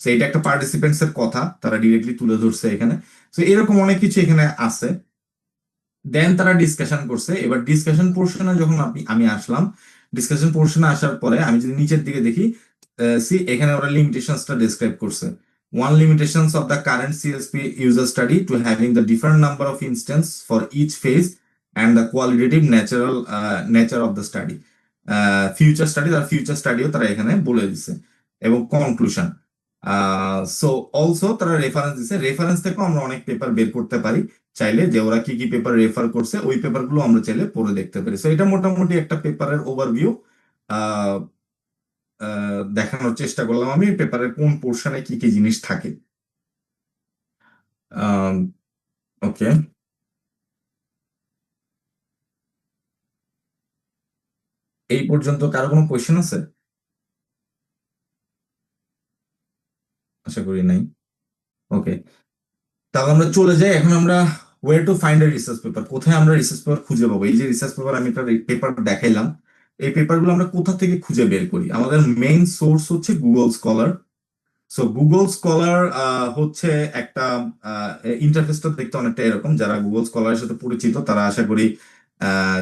So এটা একটা participants এর কথা তারা directly তুলে ধরছে এখানে। So এরকম অনেক কিছু এখানে আছে। দেন তারা ডিসকাশন করছে। এবার ডিসকাশন পোর্শনে যখন আমি আসলাম, ডিসকাশন পোর্শনে আসার পরে আমি যদি নিচের দিকে দেখি, এখানে ওরা লিমিটেশনসটা ডেসক্রাইব করছে। One limitations of the current CSP user study to having the different number of instance for each phase and the qualitative nature of the study. Future study তারা এখানে বলে দিছে। এবং কনক্লুশন, সো অলসো তারা reference দিছে। Reference থেকেও আমরা অনেক পেপার বের করতে পারি চাইলে, যে ওরা কি কি পেপার রেফার করছে ওই পেপারগুলো আমরা চাইলে পড়ে দেখতে পারি। সো এটা মোটামুটি একটা পেপারের ওভারভিউ দেখানোর চেষ্টা করলাম আমি, পেপারের কোন পোর্শনে কি কি জিনিস থাকে। ওকে, এই পর্যন্ত কারো কোনো কোয়েশ্চেন আছে? আশা করি নাই। ওকে, তাহলে আমরা চলে যাই। এখন আমরা way to find a research paper, কোথায় আমরা রিসার্চ পেপার খুঁজে পাবো? এই যে রিসার্চ পেপার, আমি একটা পেপার দেখাইলাম, এই পেপারগুলো আমরা কোথা থেকে খুঁজে বের করি? আমাদের মেইন সোর্স হচ্ছে Google scholar. So Google scholar হচ্ছে একটা ইন্টারফেসটা দেখতে অনেকটা এরকম। যারা গুগল স্কলারের সাথে পরিচিত তারা আশা করি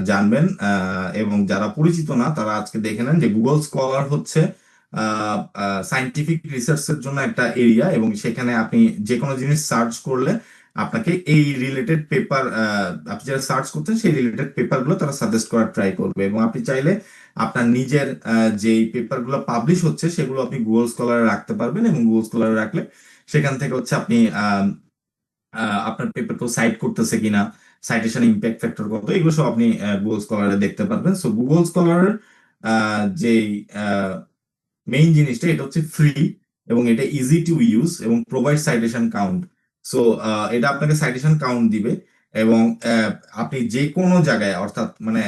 জানবেন, এবং যারা পরিচিত না তারা আজকে দেখে নেন যে গুগল স্কলার হচ্ছে সাইন্টিফিক রিসার্চের জন্য একটা এরিয়া, এবং সেখানে আপনি যে কোনো জিনিস সার্চ করলে আপনাকে এই রিলেটেড পেপার, আপনি যারা সার্চ করতেন সেই রিলেটেড পেপারগুলো তারা সাজেস্ট করার ট্রাই করবে। এবং আপনি চাইলে আপনার নিজের যেই পেপারগুলো পাবলিশ হচ্ছে সেগুলো আপনি গুগল স্কলারে রাখতে পারবেন, এবং গুগল স্কলারে রাখলে সেখান থেকে হচ্ছে আপনি আপনার পেপার কেউ সাইট করতেছে কিনা, সাইটেশন ইম্প্যাক্ট ফ্যাক্টর কত, এগুলো সব আপনি গুগল স্কলারে দেখতে পারবেন। সো গুগল স্কলারের যেই মেইন জিনিসটা, এটা হচ্ছে ফ্রি এবং এটা ইজি টু ইউজ এবং প্রোভাইড সাইটেশন কাউন্ট। সো এটা আপনাকে সাইটেশন কাউন্ট দিবে, এবং আপনি যে কোনো জায়গায়, অর্থাৎ মানে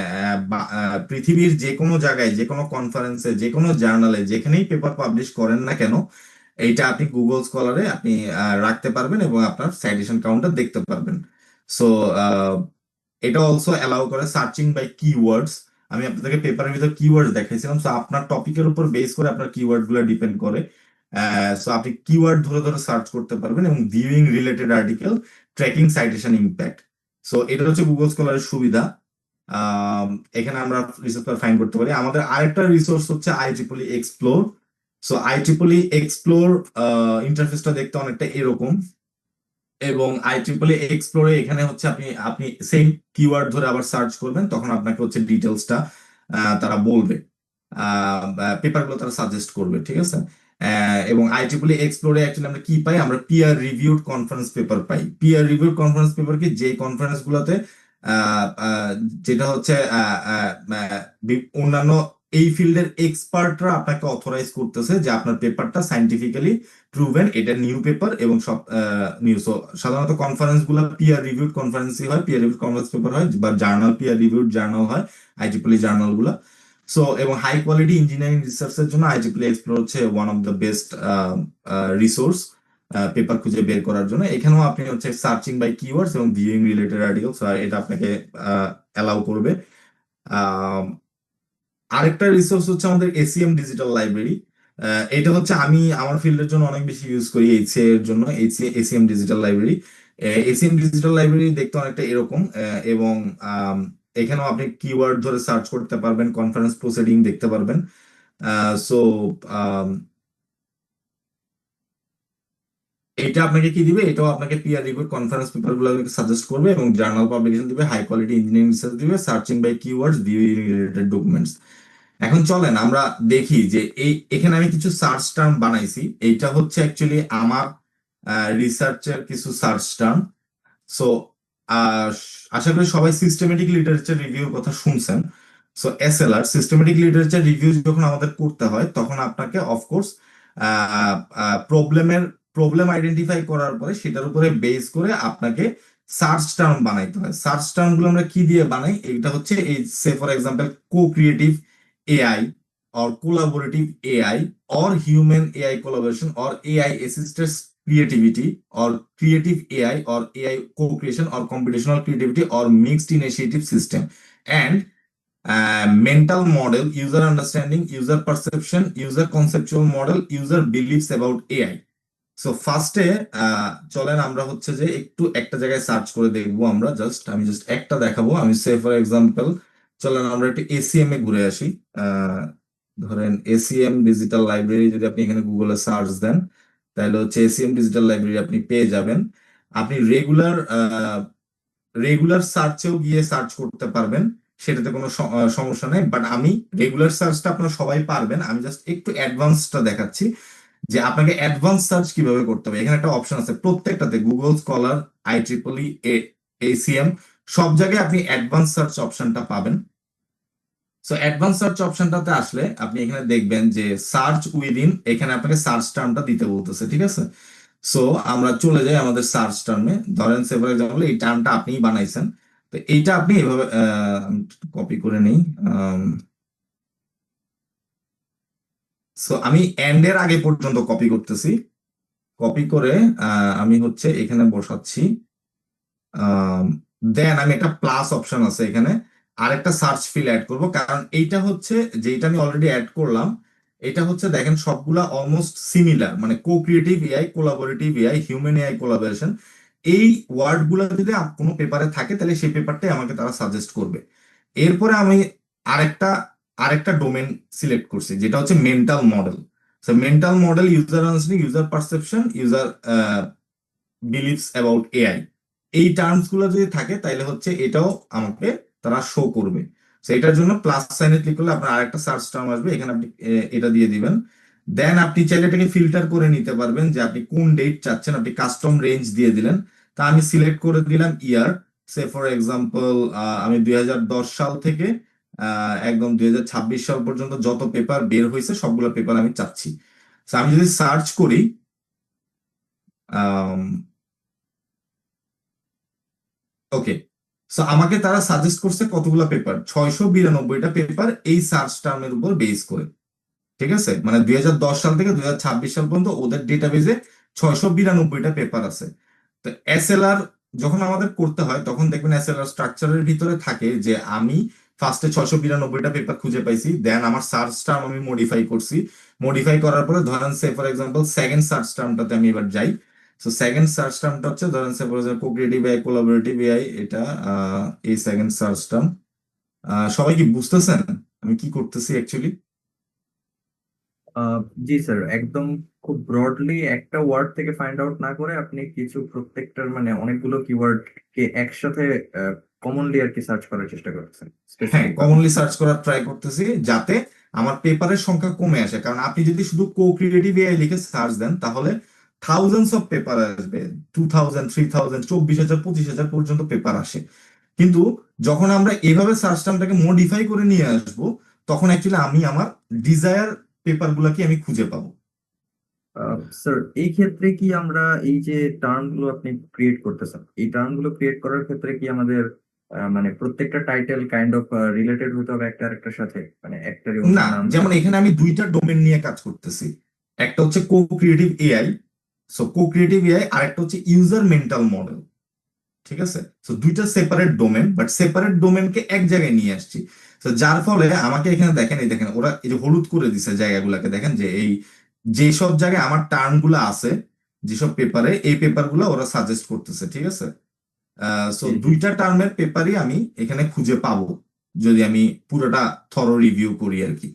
পৃথিবীর যে কোনো জায়গায়, যে কোনো কনফারেন্সে, যে কোনো জার্নালে, যেখানেই পেপার পাবলিশ করেন না কেন, এইটা আপনি গুগল স্কলারে আপনি রাখতে পারবেন এবং আপনার সাইটেশন কাউন্টটা দেখতে পারবেন। সো এটা অলসো অ্যালাউ করে সার্চিং বাই কিওয়ার্ডস। আমি আপনাদেরকে পেপারের ভিতর কিওয়ার্ড দেখাইছিলাম। সো আপনার টপিকের উপর বেস করে আপনার কিওয়ার্ড গুলো ডিপেন্ড করে। সো আপনি কিওয়ার্ড ধরে ধরে সার্চ করতে পারবেন, এবং viewing related article, tracking citation impact. So এটা হচ্ছে গুগল স্কলারের সুবিধা। এখানে আমরা রিসার্চ পেপার ফাইন্ড করতে পারি। আমাদের আরেকটা রিসোর্স হচ্ছে IEEE explore. So IEEE explore ইন্টারফেসটা দেখতে অনেকটা এরকম, এবং IEEE এক্সপ্লোরে এখানে হচ্ছে আপনি আপনি সেম কিওয়ার্ড ধরে আবার সার্চ করবেন, তখন আপনাকে হচ্ছে ডিটেলসটা তারা বলবে, পেপারগুলো তারা সাজেস্ট করবে, ঠিক আছে? এবং IEEE এক্সপ্লোরে অ্যাকচুয়ালি আমরা কি পাই? আমরা পিয়ার রিভিউড কনফারেন্স পেপার পাই। পিয়ার রিভিউড কনফারেন্স পেপার কি? যে কনফারেন্স গুলোতে যেটা হচ্ছে অন্যান্য এই ফিল্ডের এক্সপার্টরা আপনাকে অথরাইজ করতেছে যে আপনার পেপারটা সাইন্টিফিক্যালি প্রুভেন, এটা নিউ পেপার, এবং সব নিউ। সাধারণত কনফারেন্স গুলো পিয়ার রিভিউড কনফারেন্সই হয়, পিয়ার রিভিউড কনফারেন্স পেপার হয়, বা জার্নাল, পিয়ার রিভিউড জার্নাল হয় IEEE জার্নাল গুলা। সো এবং হাই কোয়ালিটি ইঞ্জিনিয়ারিং রিসার্চের জন্য IEEE এক্সপ্লোর হচ্ছে one of the best resource paper খুঁজে বের করার জন্য। এখানেও আপনি হচ্ছে সার্চিং বাই কিওয়ার্ডস এবং ভিউইং রিলেটেড আর্টিকেলস, এটা আপনাকে অ্যালাউ করবে। আরেকটা রিসোর্স হচ্ছে আমাদের ACM ডিজিটাল লাইব্রেরি। এটা হচ্ছে আমি আমার ফিল্ডের জন্য অনেক বেশি ইউজ করি, HCA এর জন্য। ACM digital library, ACM digital library দেখতে অনেকটা এরকম, এবং এখানেও আপনি কিওয়ার্ড ধরে সার্চ করতে পারবেন, কনফারেন্স প্রসিডিং দেখতে পারবেন। সো এটা আপনাকে কি দিবে? এটাও আপনাকে পিয়ার রিভিউড কনফারেন্স পেপার গুলো সাজেস্ট করবে, এবং জার্নাল পাবলিকেশন দিবে, হাই কোয়ালিটি ইঞ্জিনিয়ারিং রিসার্চ দিবে, searching by keywords, viewing related documents. এখন চলেন আমরা দেখি যে এখানে আমি কিছু সার্চ টার্ম বানাইছি। এইটা হচ্ছে অ্যাকচুয়ালি আমার রিসার্চের কিছু সার্চ টার্ম। সো আশা করি সবাই সিস্টেমেটিক লিটারেচার রিভিউর কথা শুনছেন। So SLR, systematic literature review যখন আমাদের করতে হয়, তখন আপনাকে অফকোর্স প্রবলেম আইডেন্টিফাই করার পরে সেটার উপরে বেস করে আপনাকে সার্চ টার্ম বানাইতে হয়। সার্চ টার্ম গুলো আমরা কি দিয়ে বানাই? এটা হচ্ছে এই, say for example, co-creative AI or collaborative AI or human AI collaboration or AI assisted creativity or creative AI or AI co-creation or computational creativity or mixed initiative system, and mental model, user understanding, user perception, user conceptual model, user beliefs about AI. So ফার্স্টে চলেন আমরা হচ্ছে যে একটু একটা জায়গায় search করে দেখবো। আমি জাস্ট একটা দেখাবো। আমি সে ফর এক্সাম্পল, চলেন আমরা একটু ACM এ ঘুরে আসি। ধরেন ACM ডিজিটাল লাইব্রেরি যদি আপনি এখানে গুগলে সার্চ দেন, তাহলে হচ্ছে ACM ডিজিটাল লাইব্রেরি আপনি পেয়ে যাবেন। আপনি রেগুলার সার্চেও গিয়ে সার্চ করতে পারবেন, সেটাতে কোনো সমস্যা নেই। বাট আমি রেগুলার সার্চটা আপনারা সবাই পারবেন, আমি জাস্ট একটু অ্যাডভান্সটা দেখাচ্ছি যে আপনাকে অ্যাডভান্স সার্চ কিভাবে করতে হবে। এখানে একটা অপশন আছে প্রত্যেকটাতে, গুগল স্কলার, IEEE, ACM, সব জায়গায় আপনি অ্যাডভান্স সার্চ অপশনটা পাবেন। সো অ্যাডভান্স সার্চ অপশনটাতে আসলে আপনি এখানে দেখবেন যে সার্চ উইদিন, এখানে আপনাকে সার্চ টার্মটা দিতে বলতেছে, ঠিক আছে? সো আমরা চলে যাই আমাদের সার্চ টার্মে। ধরেন ফর এক্সাম্পল এই টার্মটা আপনিই বানাইছেন, তো এইটা আপনি এভাবে কপি করে নেই। সো আমি এন্ড এর আগে পর্যন্ত কপি করতেছি, কপি করে আমি হচ্ছে এখানে বসাচ্ছি। দেন আমি একটা প্লাস অপশন আছে এখানে আরেকটা সার্চ ফিল অ্যাড করব, কারণ এইটা হচ্ছে যেটা আমি অলরেডি অ্যাড করলাম, এটা হচ্ছে দেখেন সবগুলা অলমোস্ট সিমিলার, মানে co creative AI, collaborative AI, human AI collaboration. এই ওয়ার্ড গুলা যদি কোনো পেপারে থাকে তাহলে সেই পেপারটাই আমাকে তারা সাজেস্ট করবে। এরপরে আমি আরেকটা আরেকটা ডোমেন সিলেক্ট করছি, যেটা হচ্ছে mental model. So mental model, user understanding, user perception, user believes about AI. এই টার্মস গুলো যদি থাকে তাহলে হচ্ছে এটাও আমাকে তারা শো করবে। তো এটার জন্য প্লাস সাইনে ক্লিক করলে আপনার আরেকটা সার্চ টার্ম আসবে, এখানে আপনি এটা দিয়ে দিবেন। দেন আপনি চাইলে এটাকে ফিল্টার করে নিতে পারবেন যে আপনি কোন ডেট চাচ্ছেন, আপনি কাস্টম রেঞ্জ দিয়ে দিলেন। তা আমি সিলেক্ট করে দিলাম ইয়ার, সে ফর এক্সাম্পল আমি 2010 সাল থেকে একদম 2026 সাল পর্যন্ত যত পেপার বের হয়েছে সবগুলো পেপার আমি চাচ্ছি। তো আমি যদি সার্চ করি, ওকে, সো আমাকে তারা সাজেস্ট করছে কতগুলো পেপার, 692টা পেপার এই সার্চ টার্মের উপর বেস করে। ঠিক আছে, মানে 2010 সাল থেকে 2026 সাল পর্যন্ত ওদের ডেটাবেজে 692টা পেপার আছে। তো এসএলআর যখন আমাদের করতে হয় তখন দেখবেন এসএলআর স্ট্রাকচারের ভিতরে থাকে যে আমি ফার্স্টে 692টা পেপার খুঁজে পাইছি, দেন আমার সার্চ টার্ম আমি মডিফাই করছি, মডিফাই করার পরে ধরেন say for example second search টার্মটাতে আমি এবার যাই। সো সেকেন্ড সার্চ টার্মটা হচ্ছে ধরেন say for example co-creative AI, collaborative AI, এটা এই সেকেন্ড সার্চ টার্ম। সবাই কি বুঝতেছেন আমি কি করতেছি অ্যাকচুয়ালি? জি স্যার, একদম খুব ব্রডলি একটা ওয়ার্ড থেকে ফাইন্ড আউট না করে আপনি কিছু প্রত্যেকটার মানে অনেকগুলো কিওয়ার্ড কে একসাথে কমনলি আর কি সার্চ করার চেষ্টা করছেন হ্যাঁ, স্পেসিফিক। কমনলি সার্চ করার ট্রাই করতেছি যাতে আমার পেপারের সংখ্যা কমে আসে, কারণ আপনি যদি শুধু কো ক্রিয়েটিভ এআই লিখে সার্চ দেন তাহলে থাউজেন্ডস অফ পেপার আসবে, 2000, 3000, 24,000, 25,000 পর্যন্ত পেপার আসে। কিন্তু যখন আমরা এভাবে সার্চ টার্মটাকে মডিফাই করে নিয়ে আসবো তখন অ্যাকচুয়ালি আমি আমার ডিজায়ার পেপার গুলাকে আমি খুঁজে পাবো। স্যার, এই ক্ষেত্রে কি আমরা এই যে টার্ম গুলো আপনি ক্রিয়েট করতেছেন, এই টার্ম গুলো ক্রিয়েট করার ক্ষেত্রে কি আমাদের মানে প্রত্যেকটা টাইটেল কাইন্ড অফ রিলেটেড হতে হবে একটা আরেকটার সাথে, মানে একটারই অন্য না, নাম? যেমন এখানে আমি দুইটা ডোমেন নিয়ে কাজ করতেছি, একটা হচ্ছে কো ক্রিয়েটিভ এআই, সো কো ক্রিয়েটিভ এআই, আর একটা হচ্ছে ইউজার মেন্টাল মডেল। ঠিক আছে, তো দুইটা সেপারেট ডোমেন, বাট সেপারেট ডোমেনকে এক জায়গায় নিয়ে আসছি। তো যার ফলে আমাকে এখানে দেখেন, এই দেখেন ওরা এই যে হলুদ করে দিছে জায়গাগুলোকে, দেখেন যে এই যেসব জায়গায় আমার টার্ম গুলো আছে, যেসব পেপারে, এই পেপার গুলো ওরা সাজেস্ট করতেছে। ঠিক আছে, সো জি, জি। দুইটা টার্মের পেপারই আমি এখানে খুঁজে পাবো যদি আমি পুরোটা থরো রিভিউ করি আর কি।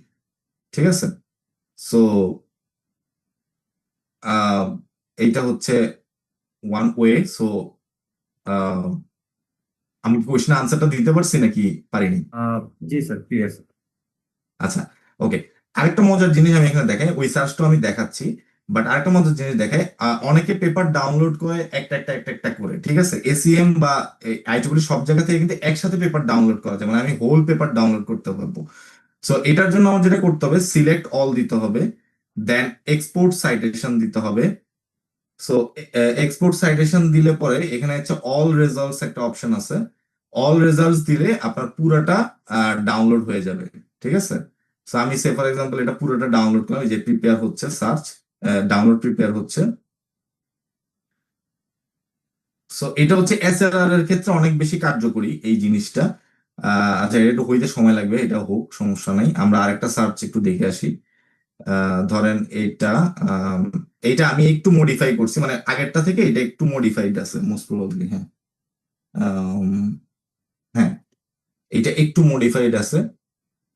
ঠিক আছে, সো এইটা হচ্ছে ওয়ান ওয়ে। সো আমি কোশ্চেন আনসারটা দিতে পারছি নাকি পারিনি? জি স্যার, ক্লিয়ার। আচ্ছা, ওকে। আরেকটা মজার জিনিস আমি এখানে দেখাই, ওই সার্চটা আমি দেখাচ্ছি, বাট আরেকটা মজার জিনিস দেখাই, অনেকে পেপার ডাউনলোড করে একটা একটা একটা একটা করে। ঠিক আছে, এসিএম বা আইটিডব্লিউ সব জায়গা থেকে কিন্তু একসাথে পেপার ডাউনলোড করা যায়, মানে আমি হোল পেপার ডাউনলোড করতে পারবো। সো এটার জন্য আমার যেটা করতে হবে, সিলেক্ট অল দিতে হবে, দেন এক্সপোর্ট সাইটেশন দিতে হবে। সো এক্সপোর্ট সাইটেশন দিলে পরে এখানে হচ্ছে অল রেজাল্টস একটা অপশন আছে, অল রেজাল্টস দিলে আপনার পুরাটা ডাউনলোড হয়ে যাবে। ঠিক আছে, সো আমি সে ফর এক্সাম্পল এটা পুরোটা ডাউনলোড করলাম, এই যে প্রিপেয়ার হচ্ছে সার্চ, ডাউনলোড প্রিপেয়ার হচ্ছে। সো এটা হচ্ছে এসএলআর এর ক্ষেত্রে অনেক বেশি কার্যকরী এই জিনিসটা। আচ্ছা, এটা একটু হইতে সময় লাগবে, এটা হোক, সমস্যা নাই। আমরা আরেকটা সার্চ একটু দেখে আসি। ধরেন এইটা আমি একটু মডিফাই করছি, মানে আগেরটা থেকে এটা একটু মডিফাইড আছে মোস্ট প্রবাবলি। হ্যাঁ, আম, হ্যাঁ, এটা একটু মডিফাইড আছে।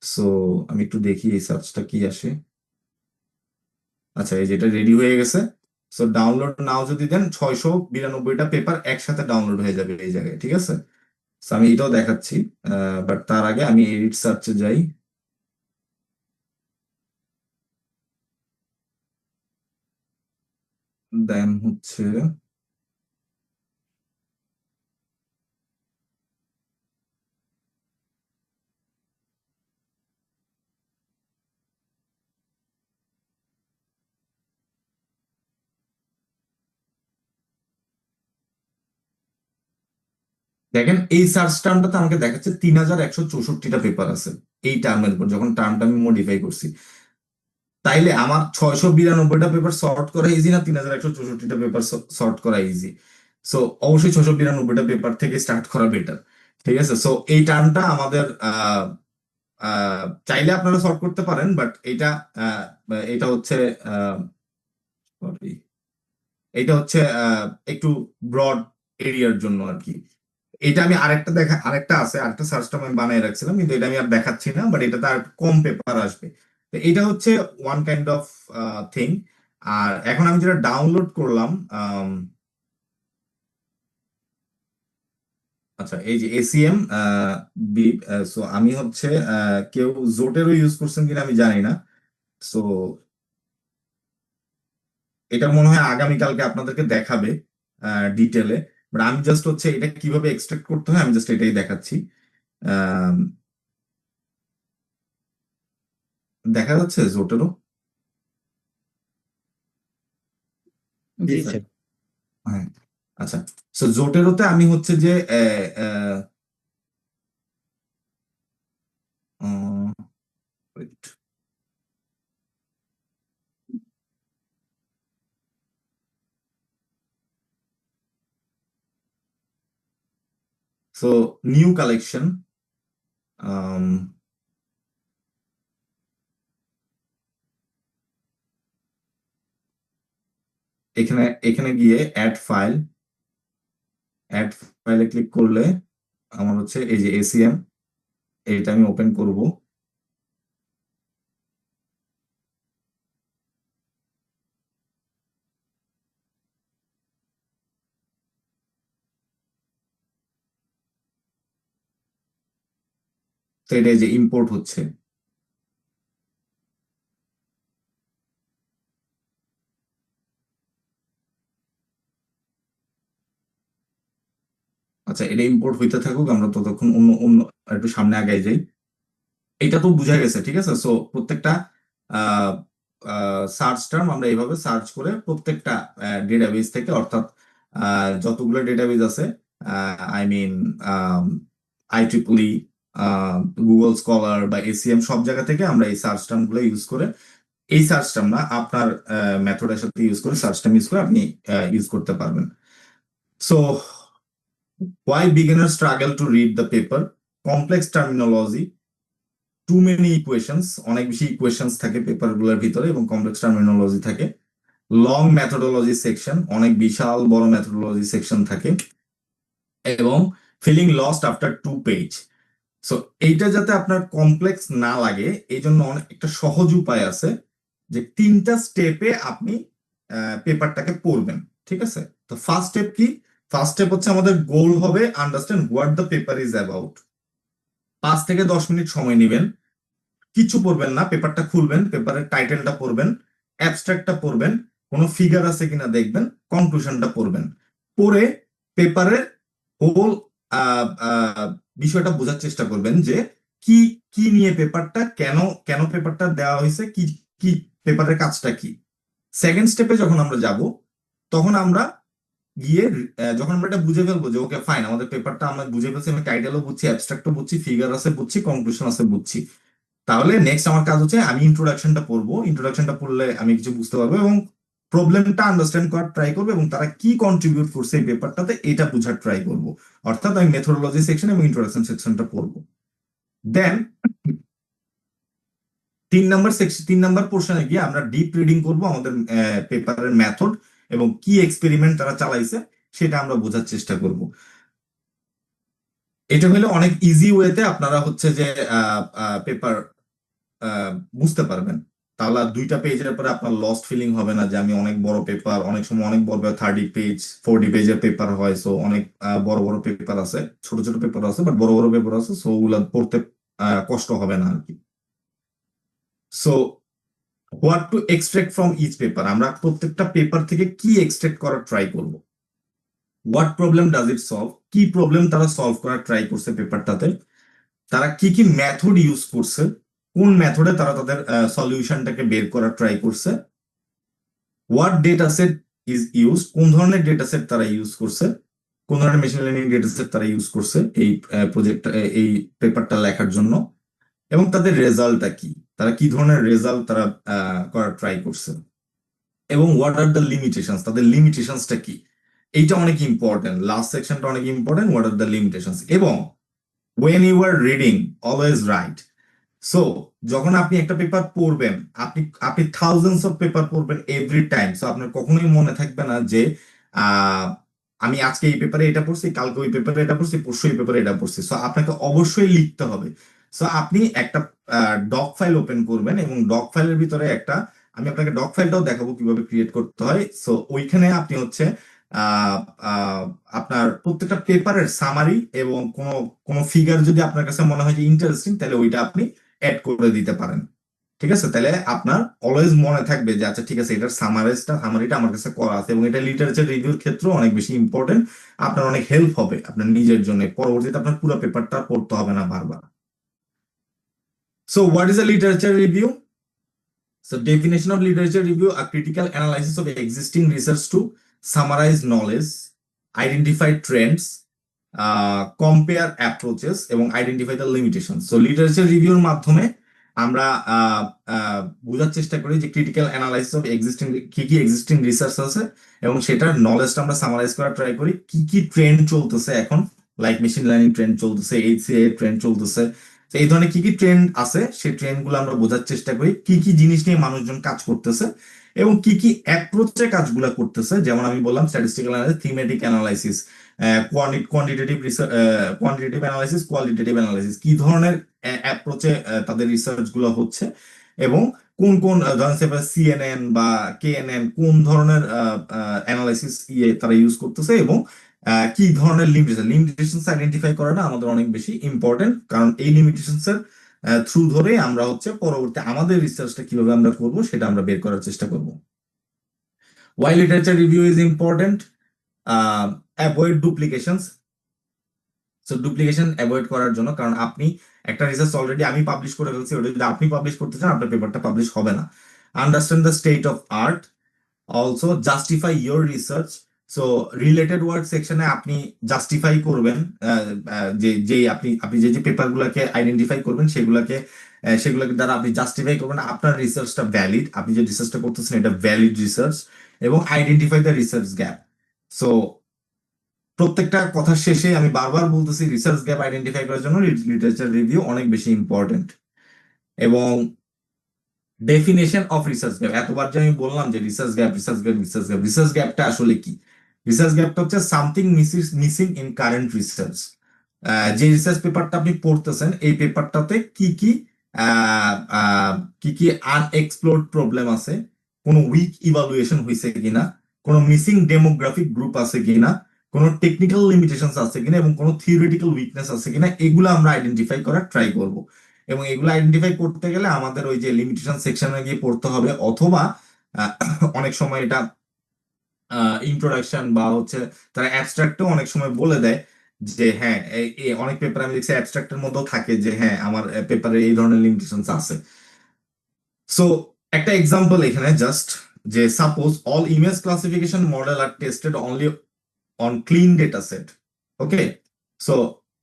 সো আমি একটু দেখি এই সার্চটা কি আসে। আচ্ছা, এই যেটা রেডি হয়ে গেছে। সো ডাউনলোড নাও যদি দেন 692টা পেপার একসাথে ডাউনলোড হয়ে যাবে এই জায়গায়। ঠিক আছে, সো আমি এটাও দেখাচ্ছি, বাট তার আগে আমি এডিট সার্চে যাই। দেন হচ্ছে দেখেন এই সার্চ টার্মটাতে আমাকে দেখাচ্ছে 3164টা পেপার আছে এই টার্মের উপর, যখন টার্মটা আমি মডিফাই করছি। তাইলে আমার 692টা পেপার সর্ট করা ইজি না 3164টা পেপার সর্ট করা ইজি? সো অবশ্যই 692টা পেপার থেকে স্টার্ট করা বেটার। ঠিক আছে, সো এই টার্মটা আমাদের চাইলে আপনারা সলভ করতে পারেন, বাট এটা হচ্ছে sorry, এটা হচ্ছে একটু ব্রড এরিয়ার জন্য আর কি। এটা আমি আরেকটা আছে, আরেকটা সার্চ টার্ম আমি বানিয়ে রাখছিলাম, কিন্তু এটা আমি আর দেখাচ্ছি না, বাট এটাতে আর কম পেপার আসবে। তো এটা হচ্ছে ওয়ান কাইন্ড অফ থিং। আর এখন আমি যেটা ডাউনলোড করলাম, আচ্ছা এই যে এসিএম বিপ, সো আমি হচ্ছে কেউ জোটেরও ইউজ করছেন কিনা আমি জানি না। সো এটা মনে হয় আগামীকালকে আপনাদেরকে দেখাবে ডিটেলে, বাট আমি জাস্ট হচ্ছে এটা কিভাবে এক্সট্রাক্ট করতে হয় আমি জাস্ট এটাই দেখাচ্ছি। আম, দেখা যাচ্ছে জোটেরও? জি জি স্যার। স্যার। হ্যাঁ, আচ্ছা। সো জোটেরোতে আমি হচ্ছে যে wait, so new collection, এখানে গিয়ে অ্যাড ফাইলে ক্লিক করলে আমার হচ্ছে এই যে এসিএম, এটা আমি ওপেন করব। তো এটা এই যে ইম্পোর্ট হচ্ছে। আচ্ছা, এটা ইম্পোর্ট হইতে থাকুক, আমরা ততক্ষণ অন্য অন্য একটু সামনে আগাই যাই। এটা তো বুঝা গেছে, ঠিক আছে। সো প্রত্যেকটা সার্চ টার্ম আমরা এইভাবে সার্চ করে প্রত্যেকটা ডেটাবেস থেকে, অর্থাৎ যতগুলো ডেটাবেস আছে, I mean IEEE, Google scholar বা এসিএম, সব জায়গা থেকে আমরা এই সার্চ টার্ম গুলো ইউজ করে, এই সার্চ টার্ম না, আপনার মেথডের সাথে ইউজ করে, সার্চ টার্ম ইউজ করে আপনি ইউজ করতে পারবেন। So why beginners struggle to read the paper? Complex terminology, too many equations, অনেক বেশি ইকুয়েশনস থাকে পেপার গুলোর ভিতরে এবং কমপ্লেক্স টার্মিনোলজি থাকে। লং মেথোডোলজি সেকশন, অনেক বিশাল বড় মেথোডোলজি সেকশন থাকে, এবং feeling lost after 2 page. So এইটা যাতে আপনার কমপ্লেক্স না লাগে, এই জন্য অনেক একটা সহজ উপায় আছে যে 3টা স্টেপে আপনি পেপারটাকে পড়বেন। ঠিক আছে, তো ফার্স্ট স্টেপ কি? ফার্স্ট স্টেপ হচ্ছে আমাদের গোল হবে understand what the paper is about. 5 থেকে 10 মিনিট সময় নেবেন, কিছু পড়বেন না, পেপারটা খুলবেন, পেপারের টাইটেলটা পড়বেন, অ্যাবস্ট্রাক্টটা পড়বেন, কোনো ফিগার আছে কিনা দেখবেন, কনক্লুশনটা পড়বেন। পড়ে পেপারের হোল বিষয়টা বোঝার চেষ্টা করবেন যে কি কি নিয়ে পেপারটা, কেন কেন পেপারটা দেওয়া হয়েছে, কি কি পেপারের কাজটা কি। সেকেন্ড স্টেপে যখন আমরা যাব, তখন আমরা গিয়ে যখন আমরা এটা বুঝে ফেলবো যে ওকে ফাইন, আমাদের পেপারটা আমরা বুঝে ফেলছি, আমি টাইটেলও বুঝছি, অ্যাবস্ট্রাক্টও বুঝছি, ফিগার আছে বুঝছি, কনক্লুশন আছে বুঝছি, তাহলে নেক্সট আমার কাজ হচ্ছে আমি ইন্ট্রোডাকশনটা পড়বো। ইন্ট্রোডাকশনটা পড়লে আমি কিছু বুঝতে পারবো এবং প্রবলেমটা আন্ডারস্ট্যান্ড করার ট্রাই করবো, এবং তারা কি কন্ট্রিবিউট করছে এই পেপারটাতে এটা বোঝার ট্রাই করবো। অর্থাৎ আমি মেথোডোলজি সেকশন এবং ইন্ট্রোডাকশন সেকশনটা পড়বো। দেন 3 নাম্বার পোর্শনে গিয়ে আমরা ডিপ রিডিং করবো আমাদের পেপারের মেথড এবং কি এক্সপেরিমেন্ট তারা চালাইছে সেটা আমরা বোঝার চেষ্টা করব। এটা হলে অনেক ইজি ওয়েতে আপনারা হচ্ছে যে পেপার বুঝতে পারবেন। তাহলে 2টা পেজের পরে আপনার লস্ট ফিলিং হবে না যে আমি অনেক বড় পেপার, অনেক সময় অনেক বড় 30 পেজ 40 পেজের পেপার হয়, সো অনেক বড় বড় পেপার আছে, ছোট ছোট পেপার আছে, বাট বড় বড় পেপার আছে, সো ওগুলা পড়তে কষ্ট হবে না আর কি। So what to extract from each paper, আমরা প্রত্যেকটা পেপার থেকে কি এক্সট্রাক্ট করার ট্রাই করব। What problem does it solve, কি প্রবলেম তারা সলভ করার ট্রাই করছে পেপারটাতে, তারা কি কি মেথড ইউজ করছে, কোন মেথডে তারা তাদের সলিউশনটাকে বের করার ট্রাই করছে, what data set is use, কোন ধরনের ডেটা সেট তারা ইউজ করছে, কোন ধরনের মেশিন লার্নিং ডেটা সেট তারা ইউজ করছে এই প্রজেক্ট এই পেপারটা লেখার জন্য, এবং তাদের রেজাল্টটা কি, তারা কি ধরনের রেজাল্ট তারা করার ট্রাই করছে, এবং হোয়াট আর দ্য লিমিটেশনস, তাদের লিমিটেশনসটা কি, এইটা অনেক ইম্পর্টেন্ট। লাস্ট সেকশনটা অনেক important, what are the limitations. এবং when you are reading always write. So যখন আপনি একটা পেপার পড়বেন, আপনি আপনি থাউজেন্ডস অফ পেপার পড়বেন এভরি টাইম, সো আপনার কখনোই মনে থাকবে না যে আমি আজকে এই পেপারে এটা পড়ছি, কালকে ওই পেপারে এটা পড়ছি, পরশু এই পেপারে এটা পড়ছি। সো আপনাকে অবশ্যই লিখতে হবে। সো আপনি একটা ডক ফাইল ওপেন করবেন, এবং ডক ফাইলের ভিতরে একটা, আমি আপনাকে ডক ফাইলটাও দেখাবো কিভাবে ক্রিয়েট করতে হয়। সো ওইখানে আপনি হচ্ছে আপনার প্রত্যেকটা পেপারের সামারি এবং কোনো ফিগার যদি আপনার কাছে মনে হয় যে ইন্টারেস্টিং, তাহলে ওইটা আপনি অ্যাড করে দিতে পারেন। ঠিক আছে, তাহলে আপনার অলওয়েজ মনে থাকবে যে আচ্ছা ঠিক আছে, এটার সামারিটা আমার কাছে করা আছে, এবং এটা লিটারেচার রিভিউর ক্ষেত্রেও অনেক বেশি ইম্পর্টেন্ট। আপনার অনেক হেল্প হবে আপনার নিজের জন্য, পরবর্তীতে আপনার পুরো পেপারটা পড়তে হবে না বারবার। So what is a literature review? So definition of literature review: a critical analysis of existing research to summarize knowledge, identify trends, compare approaches এবং identify the limitations. So literature review এর মাধ্যমে আমরা বোঝার চেষ্টা করি যে ক্রিটিক্যাল অ্যানালাইসিস অফ এক্সিস্টিং কি existing research আছে, এবং সেটার নলেজটা আমরা সামারাইজ করার ট্রাই করি। কি ট্রেন্ড চলতেছে এখন, লাইক মেশিন লার্নিং ট্রেন্ড চলতেছে, HCA ট্রেন্ড চলতেছে, এই ধরনের কি ট্রেন্ড আছে সেই ট্রেন্ড গুলো আমরা বোঝার চেষ্টা করি, কি জিনিস নিয়ে মানুষজন কাজ করতেছে এবং কি অ্যাপ্রোচে কাজগুলো করতেছে। যেমন আমি বললাম statistical analysis, thematic analysis, quantitative analysis, qualitative analysis, কি ধরনের অ্যাপ্রোচে তাদের রিসার্চ গুলো হচ্ছে, এবং কোন ধরেন CNN বা KNN কোন ধরনের অ্যানালাইসিস তারা ইউজ করতেছে, এবং কি ধরনের লিমিটেশনস আইডেন্টিফাই করাটা আমাদের অনেক বেশি ইম্পর্টেন্ট। কারণ এই লিমিটেশনস এর থ্রু ধরে আমরা হচ্ছে পরবর্তী আমাদের রিসার্চটা কিভাবে আমরা করব সেটা আমরা বের করার চেষ্টা করব। Why literature review is important? Avoid duplications. So duplication avoid করার জন্য, কারণ আপনি একটা রিসার্চ অলরেডি আমি পাবলিশ করে ফেলছি, ওটা যদি আপনি পাবলিশ করতে চান আপনার পেপারটা পাবলিশ হবে না। Understand the state of art, also justify your research. So related word সেকশনে আপনি জাস্টিফাই করবেন যে আপনি যে পেপারগুলোকে আইডেন্টিফাই করবেন সেগুলোকে দ্বারা আপনি জাস্টিফাই করবেন আপনার রিসার্চটা ভ্যালিড, আপনি যে রিসার্চটা করতেছেন এটা ভ্যালিড রিসার্চ, এবং identify the research gap. So প্রত্যেকটা কথার শেষে আমি বারবার বলতেছি রিসার্চ গ্যাপ আইডেন্টিফাই করার জন্য লিটারেচার রিভিউ অনেক বেশি ইম্পর্টেন্ট। এবং ডেফিনেশন অফ রিসার্চ গ্যাপ, এতবার যে আমি বললাম যে রিসার্চ গ্যাপটা আসলে কি? রিসার্চ গ্যাপটা হচ্ছে something missing in current research. যে রিসার্চ পেপারটা আপনি পড়তেছেন এই পেপারটাতে কি আনএক্সপ্লোরড প্রবলেম আছে, কোনো উইক ইভালুয়েশন হয়েছে কিনা, কোনো মিসিং ডেমোগ্রাফিক গ্রুপ আছে কিনা, কোনো টেকনিক্যাল লিমিটেশনস আছে কিনা, এবং কোনো থিওরিটিক্যাল উইকনেস আছে কিনা, এগুলো আমরা আইডেন্টিফাই করার ট্রাই করব। এবং এগুলো আইডেন্টিফাই করতে গেলে আমাদের ওই যে লিমিটেশন সেকশনে গিয়ে পড়তে হবে, অথবা অনেক সময় এটা ইন্ট্রোডাকশন বা হচ্ছে তারা অ্যাবস্ট্রাক্টও অনেক সময় বলে দেয় যে হ্যাঁ, অনেক পেপার আমি দেখছি অ্যাবস্ট্রাক্টের মধ্যেও থাকে যে হ্যাঁ আমার পেপারে এই ধরনের লিমিটেশনস আছে। সো একটা এক্সাম্পল এখানে জাস্ট, যে suppose all image classification model আর tested only on clean data set. Okay, so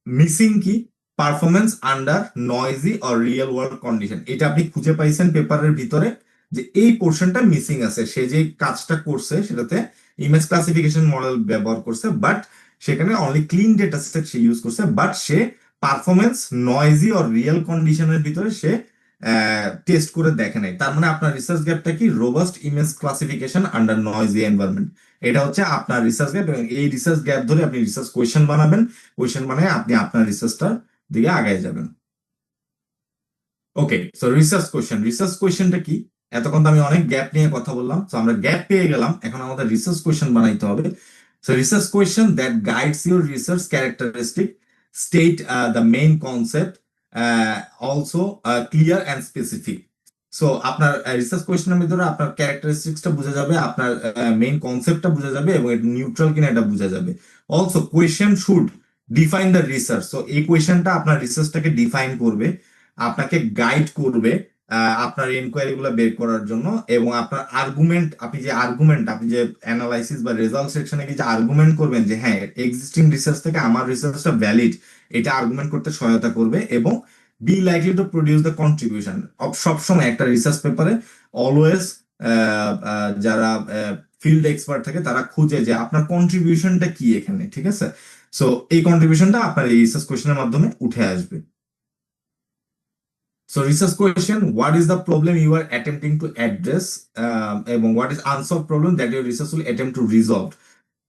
missing কি? Performance under noisy or real world condition. এটা আপনি খুঁজে পাইছেন পেপারের ভিতরে যে এই পোর্শনটা মিসিং আছে, সে যে কাজটা করছে সেটাতে ইমেজ ক্লাসিফিকেশন মডেল ব্যবহার করছে, বাট সেখানে অনলি ক্লিন ডেটা সেট সে ইউজ করছে, but say performance noisy or real কন্ডিশনের ভিতরে সে টেস্ট করে দেখে নাই। তার মানে আপনার রিসার্চ গ্যাপটা কি? Robust image classification under noisy environment. এটা হচ্ছে আপনার রিসার্চ গ্যাপ, এবং এই রিসার্চ গ্যাপ ধরে আপনি রিসার্চ কোয়েশ্চেন বানাবেন, কোয়েশ্চেন বানায় আপনি আপনার রিসার্চটার দিকে আগায় যাবেন। ওকে, সো রিসার্চ কোয়েশ্চেনটা কি? এতক্ষণ তো আমি অনেক গ্যাপ নিয়ে কথা বললাম, তো আমরা গ্যাপ পেয়ে গেলাম, এখন আমাদের রিসার্চ কোয়েশ্চেন বানাইতে হবে। So research question that guides your research characteristic, state the main concept, also clear and specific. So আপনার রিসার্চ কোয়েশ্চেনের ভিতরে আপনার ক্যারেক্টারিস্টিক্সটা বোঝা যাবে, আপনার মেইন কনসেপ্টটা বোঝা যাবে, এবং এটা নিউট্রাল কিনা এটা বোঝা যাবে। Also question should define the research. So এই কোয়েশ্চেনটা আপনার রিসার্চটাকে ডিফাইন করবে, আপনাকে গাইড করবে আপনার এনকোয়ারি গুলো বের করার জন্য, এবং আপনার আর্গুমেন্ট, আপনি যে অ্যানালাইসিস বা রেজাল্ট সেকশনে যে আর্গুমেন্ট করবেন যে হ্যাঁ এক্সিস্টিং রিসার্চ থেকে আমার রিসার্চটা ভ্যালিড, এটা আর্গুমেন্ট করতে সহায়তা করবে। এবং be likely to produce the contribution. সবসময় একটা রিসার্চ পেপারে অলওয়েজ যারা ফিল্ড এক্সপার্ট থাকে তারা খুঁজে যে আপনার কন্ট্রিবিউশনটা কি এখানে, ঠিক আছে? সো এই কন্ট্রিবিউশনটা আপনার এই রিসার্চ কোয়েশ্চেনের মাধ্যমে উঠে আসবে। So research question, what is the problem you are attempting to address, এবং what is unsolved problem that your research will attempt to resolve,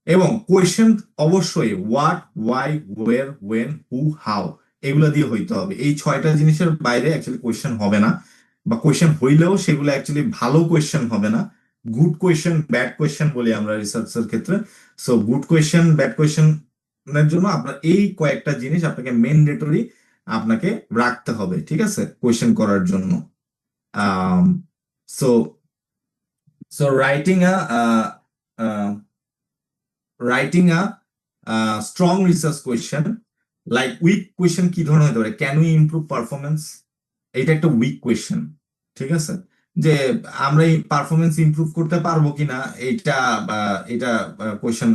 এবং কোয়েশ্চেন অবশ্যই what, why, where, when, who, how এগুলো দিয়ে হইতে হবে। এই 6টা জিনিসের বাইরে অ্যাকচুয়ালি কোয়েশ্চেন হবে না, বা কোয়েশ্চেন হইলেও সেগুলো অ্যাকচুয়ালি ভালো কোয়েশ্চেন হবে না। গুড কোয়েশ্চেন, ব্যাড কোয়েশ্চেন বলি আমরা রিসার্চের ক্ষেত্রে। সো গুড কোয়েশ্চেন, ব্যাড কোয়েশ্চেনের জন্য আপনার এই কয়েকটা জিনিস আপনাকে ম্যান্ডেটরি আপনাকে রাখতে হবে, ঠিক আছে, কোয়েশ্চেন করার জন্য। So so writing a strong research question, like weak question কি ধরনের হতে পারে? ক্যান উই ইমপ্রুভ পারফরমেন্স, এটা একটা উইক কোয়েশ্চেন, ঠিক আছে, যে আমরা এই পারফরমেন্স ইমপ্রুভ করতে পারবো কিনা, এটা কোয়েশ্চেন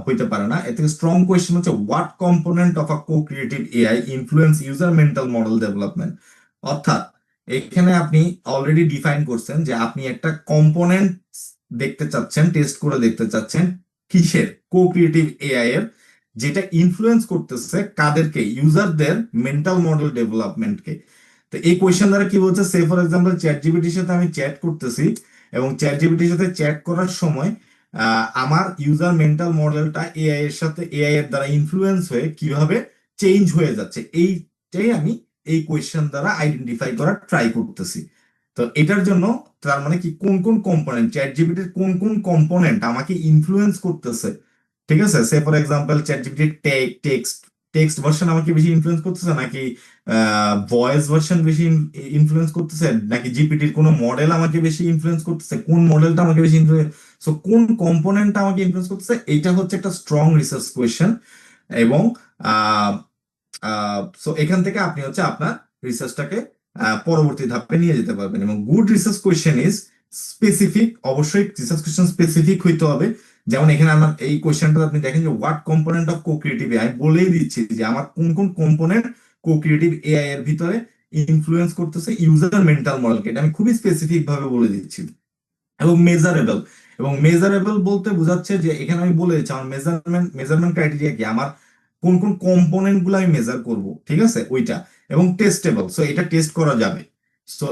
হইতে পারে না। এর থেকে স্ট্রং কোয়েশ্চেন হচ্ছে what component of a co creative AI influence user mental model development. অর্থাৎ এখানে আপনি অলরেডি ডিফাইন করছেন যে আপনি একটা কম্পোনেন্ট দেখতে চাচ্ছেন, টেস্ট করে দেখতে চাচ্ছেন কিসের? কো ক্রিয়েটিভ এআই এর, যেটা ইনফ্লুয়েন্স করতেছে কাদেরকে? ইউজারদের মেন্টাল মডেল ডেভেলপমেন্টকে। তো এই কোয়েশ্চেন দ্বারা কি বলছে, সে ফর এক্সাম্পল চ্যাট জিপিটির সাথে আমি চ্যাট করতেছি, এবং চ্যাট জিপিটির সাথে চ্যাট করার সময় আমার ইউজার মেন্টাল মডেলটা এআই এর সাথে, এআই এর দ্বারা ইনফ্লুয়েন্স হয়ে কিভাবে চেঞ্জ হয়ে যাচ্ছে, এইটাই আমি এই কোয়েশ্চেন দ্বারা আইডেন্টিফাই করার ট্রাই করতেছি। তো এটার জন্য তার মানে কি, কোন কোন কম্পোনেন্ট, চ্যাট জিপিটির কোন কোন কম্পোনেন্ট আমাকে ইনফ্লুয়েন্স করতেছে, ঠিক আছে? সে ফর এক্সাম্পল চ্যাট জিপিটির টেক্সট ভার্সন আমাকে বেশি ইনফ্লুয়েন্স করতেছে, নাকি ভয়েস ভার্সন বেশি ইনফ্লুয়েন্স করতেছে, নাকি জিপিটির কোনো মডেল আমাকে বেশি ইনফ্লুয়েন্স করতেছে, কোন মডেলটা আমাকে বেশি ইনফ্লুয়েন্স, সো কোন কম্পোনেন্টটা আমাকে ইনফ্লুয়েন্স করতেছে, এইটা হচ্ছে একটা স্ট্রং রিসার্চ কোয়েশ্চেন। এবং সো এখান থেকে আপনি হচ্ছে আপনার রিসার্চটাকে পরবর্তী ধাপে নিয়ে যেতে পারবেন। এবং good research question is specific, অবশ্যই রিসার্চ কোয়েশ্চেন স্পেসিফিক হইতে হবে। যেমন এখানে আমার এই কোয়েশ্চেনটা আপনি দেখেন যে what component of co creative AI, বলেই দিচ্ছি যে আমার কোন কোন কম্পোনেন্ট কো ক্রিয়েটিভ এআই এর ভিতরে ইনফ্লুয়েন্স করতেছে ইউজার মেন্টাল মডেলকে, এটা আমি খুবই স্পেসিফিক ভাবে বলে দিচ্ছি। এবং মেজারেবল বলতে বোঝাচ্ছে যে এখানে আমি বলে দিচ্ছি আমার মেজারমেন্ট ক্রাইটেরিয়া কি, আমার কোন কোন কম্পোনেন্ট গুলো আমি মেজার করব, ঠিক আছে, ওইটা। এবং টেস্টেবল, সো এটা টেস্ট করা যাবে। সো